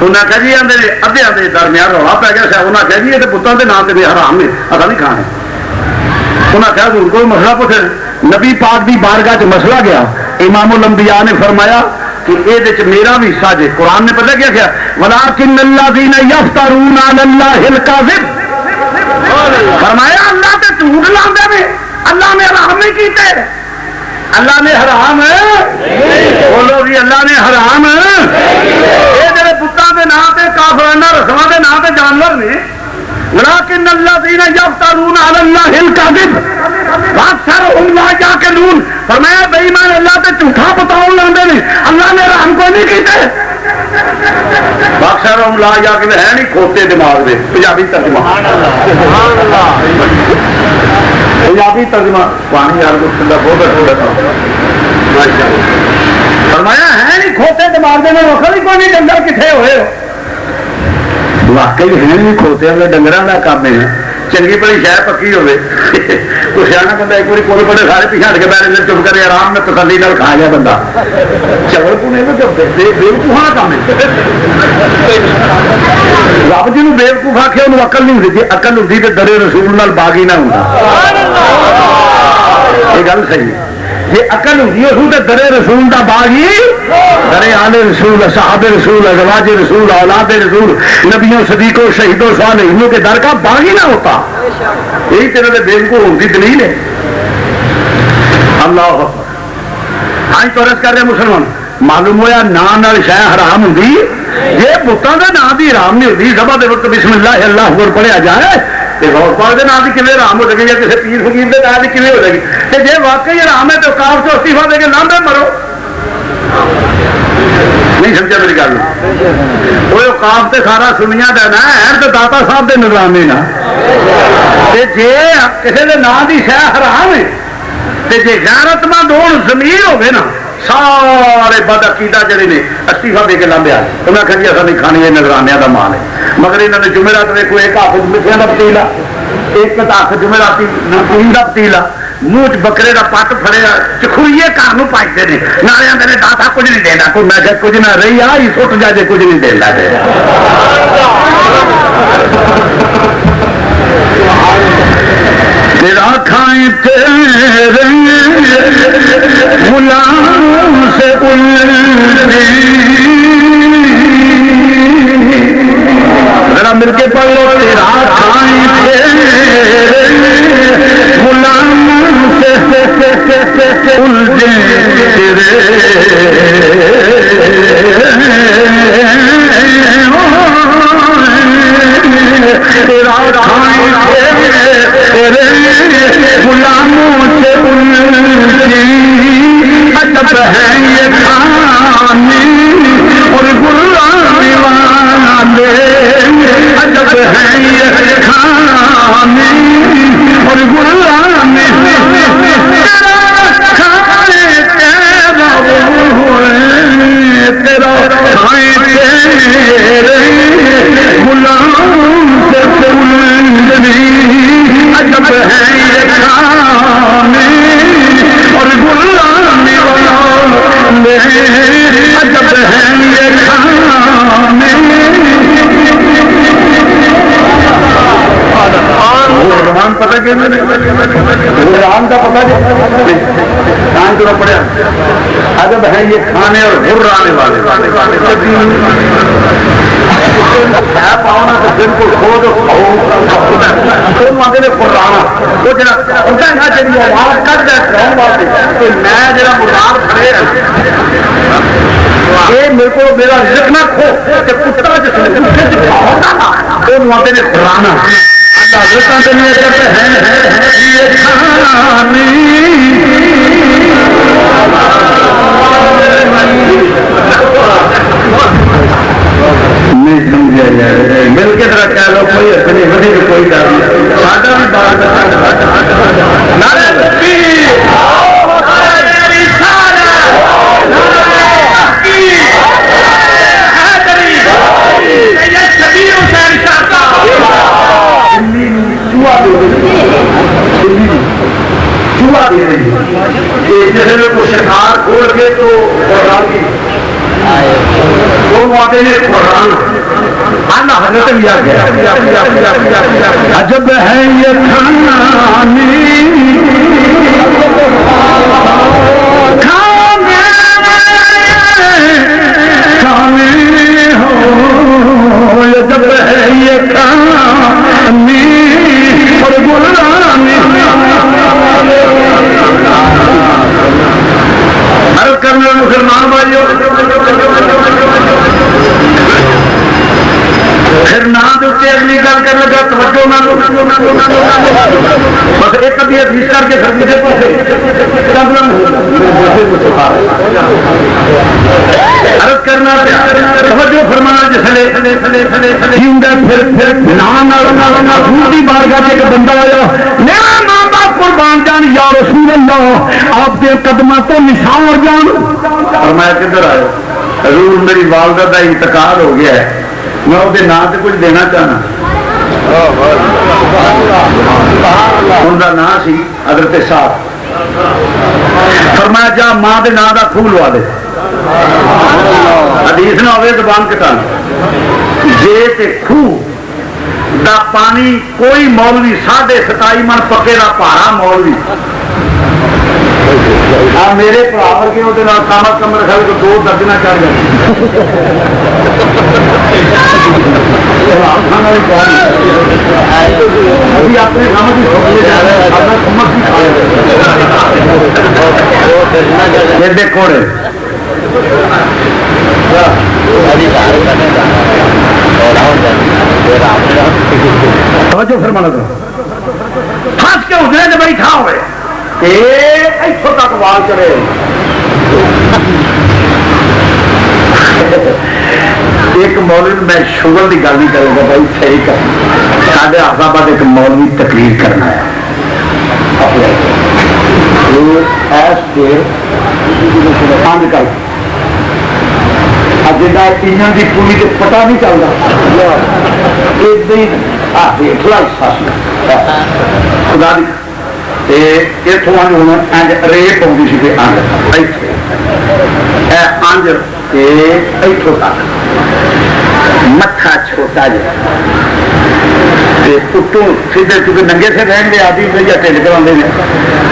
انہیں کہا جی آدھے ادھے آدھے درمیان رولا پی گیا. انہیں کہا جی یہ پتوں کے نام سے بھی حرام ہے اصل نہیں کھانے. انہیں کہا حضور کو مسئلہ پوچھے. نبی پاک دی بارگاہ چ مسئلہ گیا. امام الانبیاء نے فرمایا کہ یہ میرا بھی حصہ جے. قرآن نے پتہ کیا کیا ولکن الذین یفترون علی اللہ الکذب. فرمایا اللہ تے جھوٹ لاندے نے، اللہ نے حرام نہیں کیتے. اللہ نے حرام بولو جی اللہ نے حرام. یہ جڑے بتاں دے نام تے کافرانہ رسماں دے نام تے جانور نے ولکن الذین یفترون علی اللہ الکذب واکثرهم لا یعقلون. فرمایا بے ایمان اللہ تے جھوٹا بتاؤ لاندے نے، اللہ نے حرام کوئی نہیں کیتے. واکثرهم لا یعقلون ہے نہیں کھوتے دماغ دے. پنجابی ترجمہ پنجابی ترجمہ پانی یار کو بہت فرمایا ہے نہیں کھوتے دماغ دے میں وقت ہی کوئی نہیں ڈنگر کتنے ہوئے ہو. واقعی ہے نہیں کھوتے والے ڈنگراں کا کام ہے. چنگی بڑی شہ پکی ہوئے تو سیاح بندہ ایک بار کول بڑے سارے پیچھے ہٹ کے بیٹھے چپ کرے آرام میں تسلی نال کھا گیا بندہ. چول کو نہیں بےوقوفاں کام ہے. رب جی بےوقوف آخیا انہوں عقل نہیں ہوتی. عقل ہوتی تو درے رسول نال باغی نہ ہوتا. یہ گل صحیح ہے. جی عقل ہوتی اس تو درے رسول کا باغی درے آل رسول صحاب رسول ازواج رسول اولاد رسول نبیوں صدیقوں شہیدوں صالحینوں کے در کا باغی نہ ہوتا. یہی تیرے سے بےوقوف ہوتی دلیل ہے. اللہ ہاں تو عرض کر رہے مسلمان معلوم ہوا نام شہ حرام ہوں. یہ بتوں کے نام کی حرام نہیں ہوتی. سبھا دے وقت بسم اللہ اللہ اکبر پڑھیا جائے غور پاک کے نام کی کیونیں حرام ہو سکے یا کسی پیر فقیر کے نام کی کیونیں ہو سکے. جی واقعی حرام ہے تو کاف سے استعفا دے کے لاندے مرو. نہیں سمجھا میری گل. وہ کاف سے سارا سنیا دینا ہے تو داتا صاحب کے نگرانی نا. جی کسی کے نام کی شہ حرام ہے تو جی غیرت مند ہو ضمیر ہوگی نا سارے بد عقیدہ جڑے نے استعفا دے کے لمبے آئے انہیں آخر جی اصل نہیں کھانی یہ نظرانیاں کا مال ہے مگر یہاں نے جمعرات دیکھو ایک ہاتھ مٹھیاں کا پتیلا ایک ہاتھ جمعراتی نمکین کا پتیلا منہ بکرے کا پٹ فڑیا چکھوئیے گھر میں پائتے ہیں نالے آتے ہیں داتا کچھ نہیں دینا کوئی میں کہ کچھ نہ رہی آ ہی سٹ جا جے کچھ نہیں دینا تیرا کھائیں تیرے غلام سے ذرا مل کے پڑھ لو تیرا کھائیں تیرے غلام سے الجھے تیرے تیرا کھائیں تیرے غلاموں سے الجھی عجب ہے یہ کھانے اور غلام والے عجب ہے یہ کھانے اور غلام تیرا کھائے تیرا تیرا کھائے تیرے غلام سے الجھی عجب ہے یہ کھانے اور غلام والے عجب ہے یہ کھانے قرآن پتہ کہ قرآن کا پتہ کان جو پڑھا عجب ہے یہ کھانے اور غرانے والے پاؤنا تو بالکل کھود آتے قرآن وہ جا جی آواز کٹ جائے واسطے میں جا مراد کھڑے یہ میرے کو میرا لکھنا کھو کہ پترا جس وہ آتے نے قرآن نہیں سمجھا جائے مل کے طرح کہہ لو کوئی اپنی بڑی کوئی ڈر نہیں ساڈا بھی بات چوہا دے رہی جیسے کو شکار کھول کے تو حضرت بھی آ گیا عجب ہے یہ کھانے ہو عجب ہے یہ کھانے اور غلامی ہر کرنے مسلمان بھائیوں پھر نہ اگلی گل کر لگا توجہ بس ایک ابھی حدیث کر کے پھر عرض کرنا توجہ فرمانا جسے بارگاہ ایک بندہ آیا میرا ماں باپ قربان جان یا رسول اللہ آپ کے قدموں تو نشان جان اور میں کدھر آیا حضور میری والدہ کا انتقال ہو گیا ہے میں وہ نام سے کچھ دینا چاہنا ان کا نام سی حضرت صاحب فرمایا جا ماں کے نام کا پھول لا دے حدیث نہ ہوئے زبان کٹانا جے خوہ دا پانی کوئی مولوی 27.5 من پکے کا پارا مولوی میرے برا ورگے وہ کامت کم رکھا تو 2 درجنا چڑھ گئے ابھی اپنے کام کی کوڑے فرمانا پھنس کے اس نے بیٹھا ہوئے اتوں تک وال چڑے ایک مولوی میں شوگر کی گل نہیں کروں گا بھائی صحیح کر سارے آفاباد ایک مولوی تقریر کرنا ہے ایس کے آج کل جا انجن کی پوری سے پتا نہیں چلتا خدا اتوں ہوں ریپ آتی سی انج اتوں تک متھا چھوٹا جا اتوں سیدھے چونکہ ننگے سے رہن گے آدمی یا ٹھنڈ کرا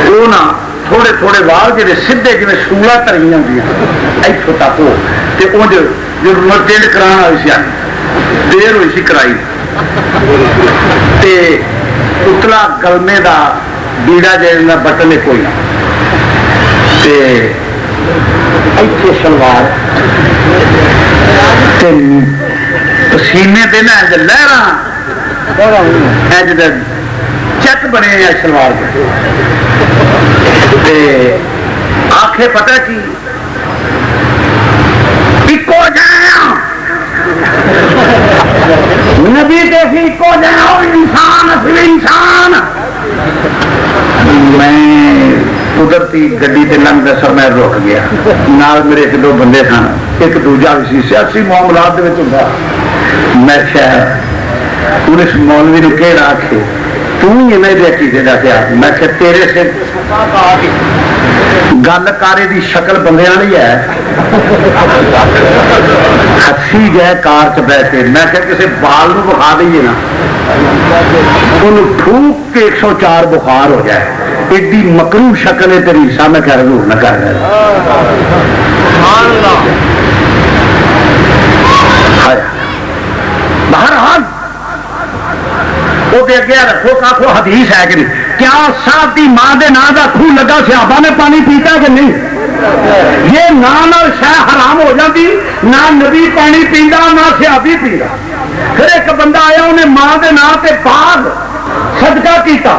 وہ نہ تھوڑے تھوڑے وال جی سیدھے جی سولا تری ہوں اتوں تک وہ جو ٹینڈ کرا والی سی دیر ہوئی سی کرائی اتلا گلمے کا بیڑا جا بٹن کوئی نہ اتنے شلوار پسینے دے نا لہرا چک بنے ہیں شلوار کے آخے پتہ کی اکو جایا نبی دیکھی اکو جایا انسان اصل انسان میں قدرتی گڈی سے لنگتا سر میں رک گیا نال میرے ایک دو بندے سن ایک دوجا بھی سی سیاسی معاملات ہوتا میں انہیں اس مولوی نے کہڑا آخے تھی عقیدے کا کیا میں کہ تیرے سے گل کارے کی شکل بندے والی ہے ہسی گئے کار چ بہ کے میں کہ کسی بال کو بخا دئیے نا انہوں ٹھوک کے 104 بخار ہو جائے ایڈی مکرو شکل ہے تیری سا میں کہہ رہا نہ کر بہرحال وہ اگے رکھو کافو حدیث ہے کہ نہیں کیا صاحب کی ماں کے نام کا خوہ لگا صحابہ نے پانی پیتا کہ نہیں یہ نام شہ حرام ہو جاتی نہ نبی پانی پیندا نہ صحابی پیندا پھر ایک بندہ آیا انہیں ماں کے نام سے باغ صدقہ کیتا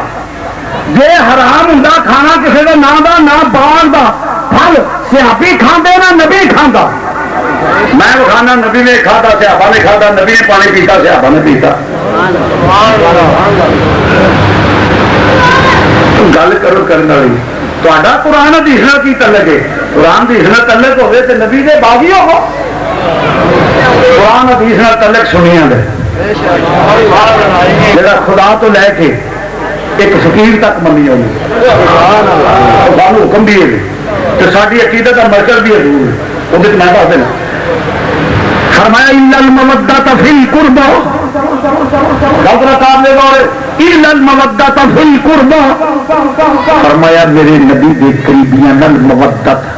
جے حرام ہوں کھانا کسی کا نام کا نہ باغ کا پھل صحابی کھاندے نہ نبی کھانا میں وہ کھانا نبی نے کھاتا صحابہ نے کھاتا نبی نے پانی پیتا صحابہ نے پیتا گل کرو کرنے والی تا قرآن حدیث نال کی تعلق ہے قرآن حدیث نال تعلق ہوئے تو نبی دے باغی ہو قرآن حدیث نال تعلق سنیا دے جڑا خدا تو لے کے ایک فقیر تک منی ہوگی سانو حکم بھی ہے تو ساری عقیدت کا مرکز بھی حضور ہے وہ میں دس دینا فرمایا الا المودۃ فی القربى الا المودۃ فی القربى فرمایا میرے نبی دے قریبیاں نال مودت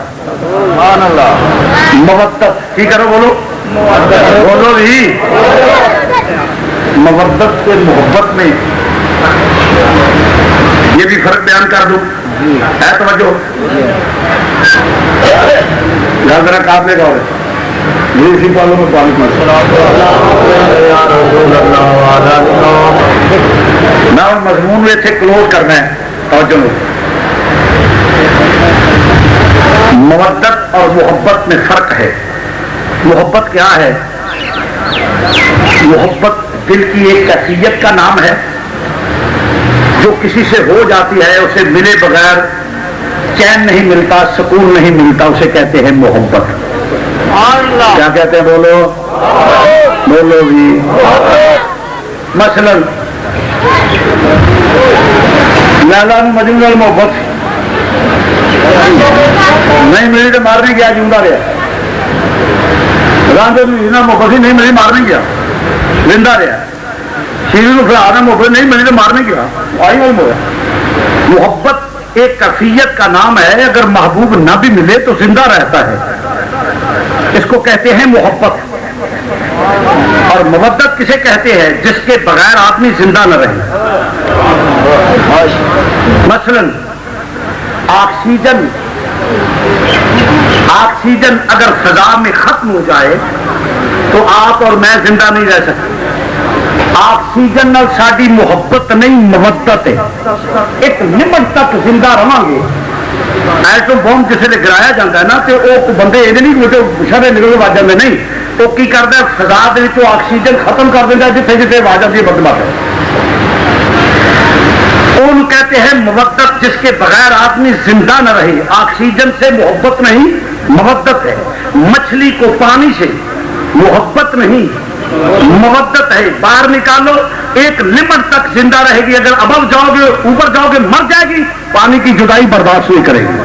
سبحان اللہ مودت کی کرو بولو بولو بھی مودت سے محبت میں یہ بھی فرق بیان کر دوں ہے توجہ گل ذرا قابل غور ہے میں مضمون میں اتنے کلوز کرنا ہے توجہ مودت اور محبت میں فرق ہے محبت کیا ہے محبت دل کی ایک کیفیت کا نام ہے جو کسی سے ہو جاتی ہے اسے ملے بغیر چین نہیں ملتا سکون نہیں ملتا اسے کہتے ہیں محبت کیا کہتے ہیں بولو بولو بھی مثلا لیلا مجنون محبت نہیں ملی تو مارنے گیا جیوندا رہا رنگ محبت نہیں ملی مارنے گیا زندہ رہا شیری کو فلاح محبت نہیں ملی تو مارنے گیا آئی والی محبت ایک کیفیت کا نام ہے اگر محبوب نہ بھی ملے تو زندہ رہتا ہے اس کو کہتے ہیں محبت اور مودت کسے کہتے ہیں جس کے بغیر آدمی زندہ نہ رہے مثلا آکسیجن اگر فضا میں ختم ہو جائے تو آپ اور میں زندہ نہیں رہ سکتے آکسیجن نال ساری محبت نہیں مودت ہے ایک لمٹ تک زندہ رہاں گے ایٹم بم جسے گرایا جاتا ہے نا تو وہ بندے یہ نہیں شرے نکل کے آ جاتے نہیں تو کی کرتا ہے فضا کے آکسیجن ختم کر دینا جتنے جتنے آ جاتی ہے بدمت ان کہتے ہیں مودت جس کے بغیر آدمی زندہ نہ رہے. آکسیجن سے محبت نہیں، مودت ہے. مچھلی کو پانی سے محبت نہیں، مودت ہے. باہر نکالو ایک لمٹ تک زندہ رہے گی، اگر ابو جاؤ گے اوپر جاؤ گے مر جائے گی. پانی کی جدائی برداشت نہیں کرے گی.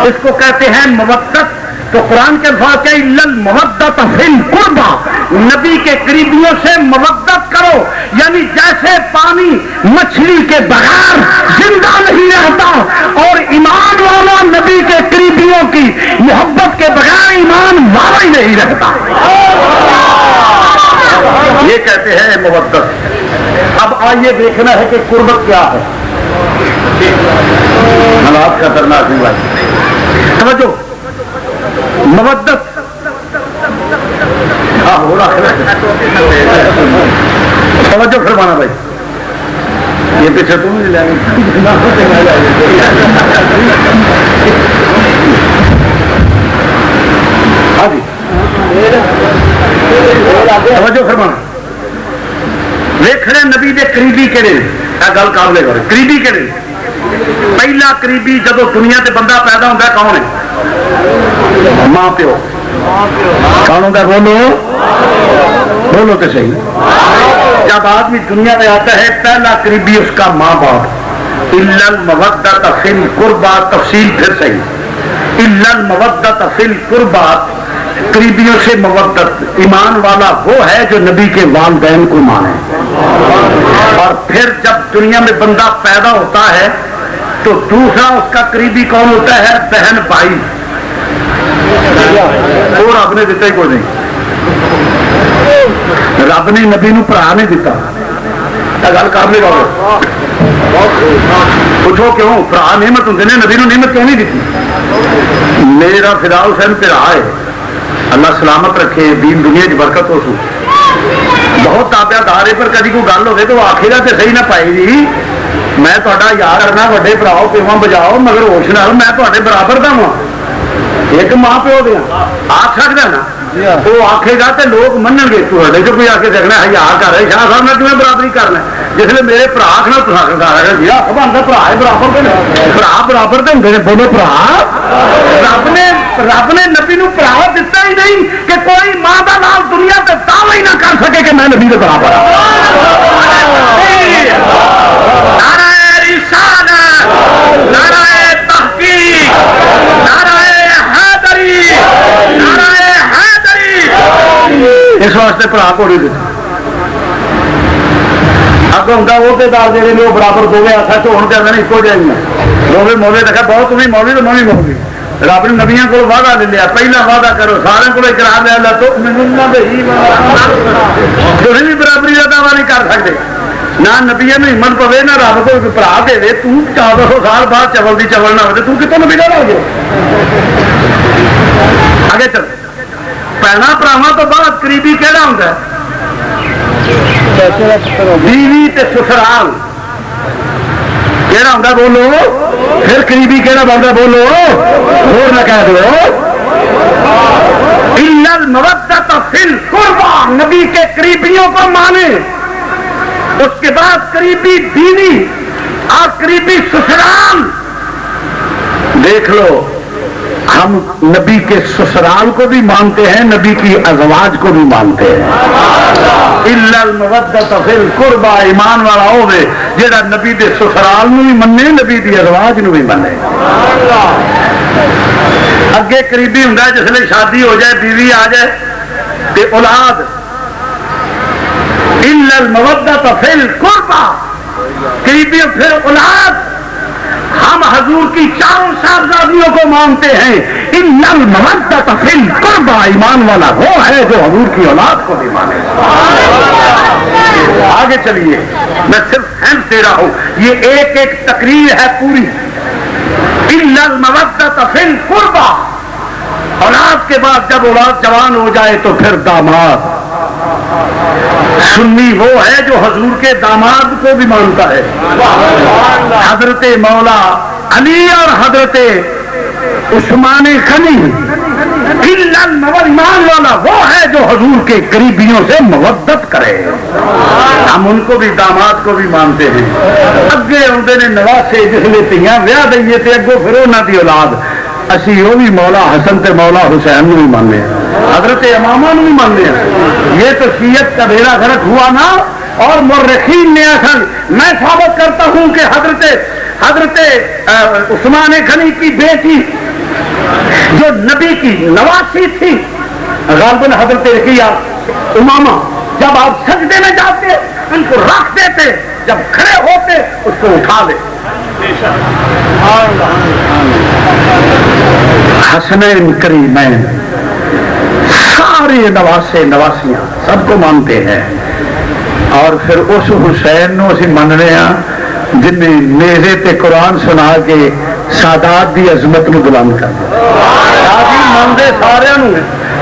اس کو کہتے ہیں مودت. تو قرآن کے الفاظ کیا المودت فی القربہ، نبی کے قریبیوں سے مودت کرو. یعنی جیسے پانی مچھلی کے بغیر زندہ نہیں رہتا اور ایمان والا نبی کے قریبیوں کی محبت کے بغیر ایمان والا ہی نہیں رہتا. یہ کہتے ہیں مودت. اب آئیے دیکھنا ہے کہ قربت کیا ہے. حالات خطرناک ہوا. توجہ، مودت ہو رہا ہے. توجہ فرمانا بھائی، یہ پیچھے تم نہیں لائیں ہاں جی. توجہ فرمانا. ویکھنے نبی دے قریبی کہڑے گل قابل کرے. قریبی کہڑے؟ پہلا قریبی جدو دنیا تے بندہ پیدا ہوتا ہے کون ہے؟ ماں پیو. کون ہوتا ہے؟ بولو تو صحیح. جب آدمی دنیا میں آتا ہے پہلا قریبی اس کا ماں باپ. الا المودۃ فی القربى، تفصیل پھر صحیح. الا المودۃ فی القربى، قریبیوں سے مودت. ایمان والا وہ ہے جو نبی کے والدین کو مانے. اور پھر جب دنیا میں بندہ پیدا ہوتا ہے تو دوسرا اس کا قریبی کون ہوتا ہے؟ بہن بھائی. وہ رب نے دیتا ہی کوئی نہیں. رب نے نبی نو بھرا نہیں دیتا. گل کر لے گا. پوچھو کیوں؟ بھرا نعمت ہوں نے، نبی نو نعمت کیوں نہیں دیتی؟ میرا فدا حسین بھرا ہے، اللہ سلامت رکھے، دین دنیا کی برکت ہو. بہت تابع دار ہے، پر کدی کوئی گل ہوگی تو آخے گا تو صحیح نہ پائے گی. میں تا یار کرنا وڈے بھراؤ پیواں بجاؤ، مگر ہوش نال میں تے برابر کا ہوں. ایک ماں پیو دیا آخ سکتا نا، وہ آخے گا تو لوگ منن گے. تے جو کوئی آ کے دیکھنا ہے یا کر رہے شاہ صاحب نے کیوں برابری کرنا. جس لیے میرے برا آخنا تو جی بنتا برا ہے برابر کے برا برابر تو ہوں. بولو برا. رب نے نبی نو برا دتا ہی نہیں کہ کوئی ماں کا نام دنیا سے دعوی نہ کر سکے کہ میں نبی کے برابر ہوں. نعرہ رسالت، نعرہ تحقیق، نعرہ حیدری، نعرہ حیدری. اس واسطے برا کو نہیں دیتا. اگر ہوں عہدے دار جہے نے وہ برابر دو سچ ہو کہتے ہیں ایک جائیں دونوں مولے دیکھا بہت تمہیں مولی تو میں بھی مولی. رب نے نبیاں کو وعدہ لے لیا. پہلا وعدہ کرو سارے کو اقرار لے لیا تو تھی بھی برابری کا دعویٰ نہیں کر سکتے. نہ نبیا میں ہمت پوے نہ رب کو برا دے دے. 1400 سال بعد چول کی چول نہ ہوتے تو کتوں نبی نہ ہو گیا. آگے چل بہنا پراواں تو بعد قریبی کہڑا ہوتا ہے؟ بیوی تے سسرال کہڑا ہوتا؟ بولو. پھر قریبی کہڑا بنتا؟ بولو اور نہ کہہ دو. الا المودۃ فی القربى، نبی کے قریبیوں کو مانے. اس کے بعد قریبی بیوی اور قریبی سسرال. دیکھ لو ہم نبی کے سسرال کو بھی مانتے ہیں، نبی کی ازواج کو بھی مانتے ہیں. الا المودۃ فی القربى، ایمان والا ہوے جہاں نبی دے سسرال نو بھی منے، نبی دی ازواج نو بھی منے. اگے قریبی ہوں جس لئے شادی ہو جائے، بیوی آ جائے تے اولاد. الا المودۃ فی القربى، قریبی پھر اولاد. ہم حضور کی چاروں صاحبزادیوں کو مانتے ہیں. الا المودۃ فی القربى، ایمان والا وہ ہے جو حضور کی اولاد کو بھی مانے. آگے چلیے، میں صرف ہینڈ دے رہا ہوں، یہ ایک ایک تقریر ہے پوری. الا المودۃ فی القربى، اولاد کے بعد جب اولاد جوان ہو جائے تو پھر داماد. سنی وہ ہے جو حضور کے داماد کو بھی مانتا ہے. حضرت مولا علی اور حضرت عثمان غنی ایمان والا وہ ہے جو حضور کے قریبیوں سے مودت کرے. ہم ان کو بھی داماد کو بھی مانتے ہیں. اگے آتے نے نواسے جس لیے تیاں ویاہ دئیے تے اگوں پھر انہوں دی اولاد. اسی وہ بھی مولا حسن تے مولا حسین بھی ماننے ہیں, حضرت امامہ بھی ماننے ہیں. یہ تو شیعت کا بیڑا غرق ہوا نا. اور مورخین نے اصل میں ثابت کرتا ہوں کہ حضرت عثمان غنی کی بیٹی جو نبی کی نواسی تھی غالباً حضرت رقیہ امامہ, جب آپ سجدے میں جاتے ان کو رکھ دیتے, جب کھڑے ہوتے اس کو اٹھا دے. حسنین کریمین سارے نواسے نواسیاں سب کو مانتے ہیں. اور پھر اس حسین نو اسی من رہے ہیں جن نے نیزے تے قرآن سنا کے سادات دی عظمت نو غلام کر دیا. مانتے سارے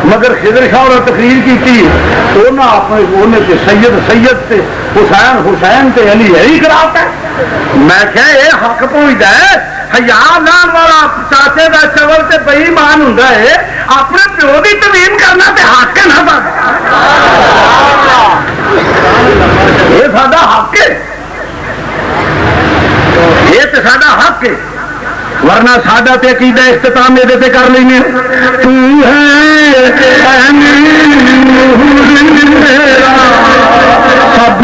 مگر خضر شاہ اور تقریر کی سید تے حسین تے علی علی کراتا ہے. میں کہ یہ حق پہنچتا ہے. حیا لان والا چاچے کا چول تے بے ایمان ہوں اپنے پیو کی تمیم کرنا تے حق نہ بنتا. یہ ساڈا حق ہے, یہ تو ساڈا حق ہے. ورنہ ساڈا تے عقیدہ اختتام یہ تے کر لیں. تو ہے سب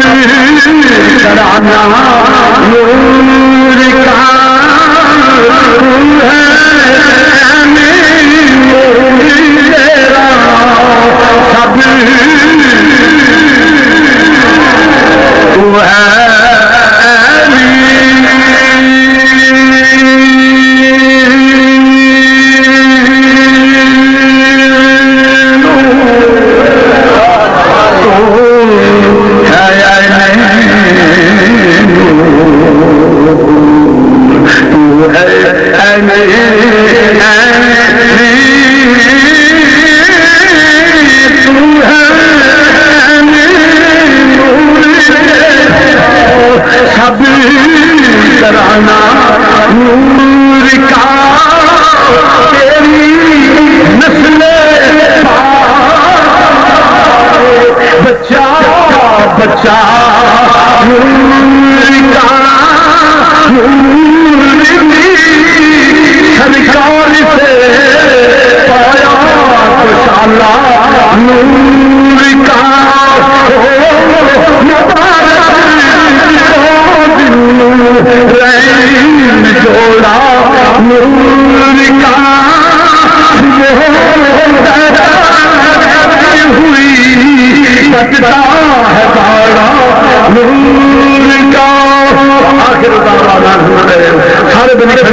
کرانا نور کا, سارے بندے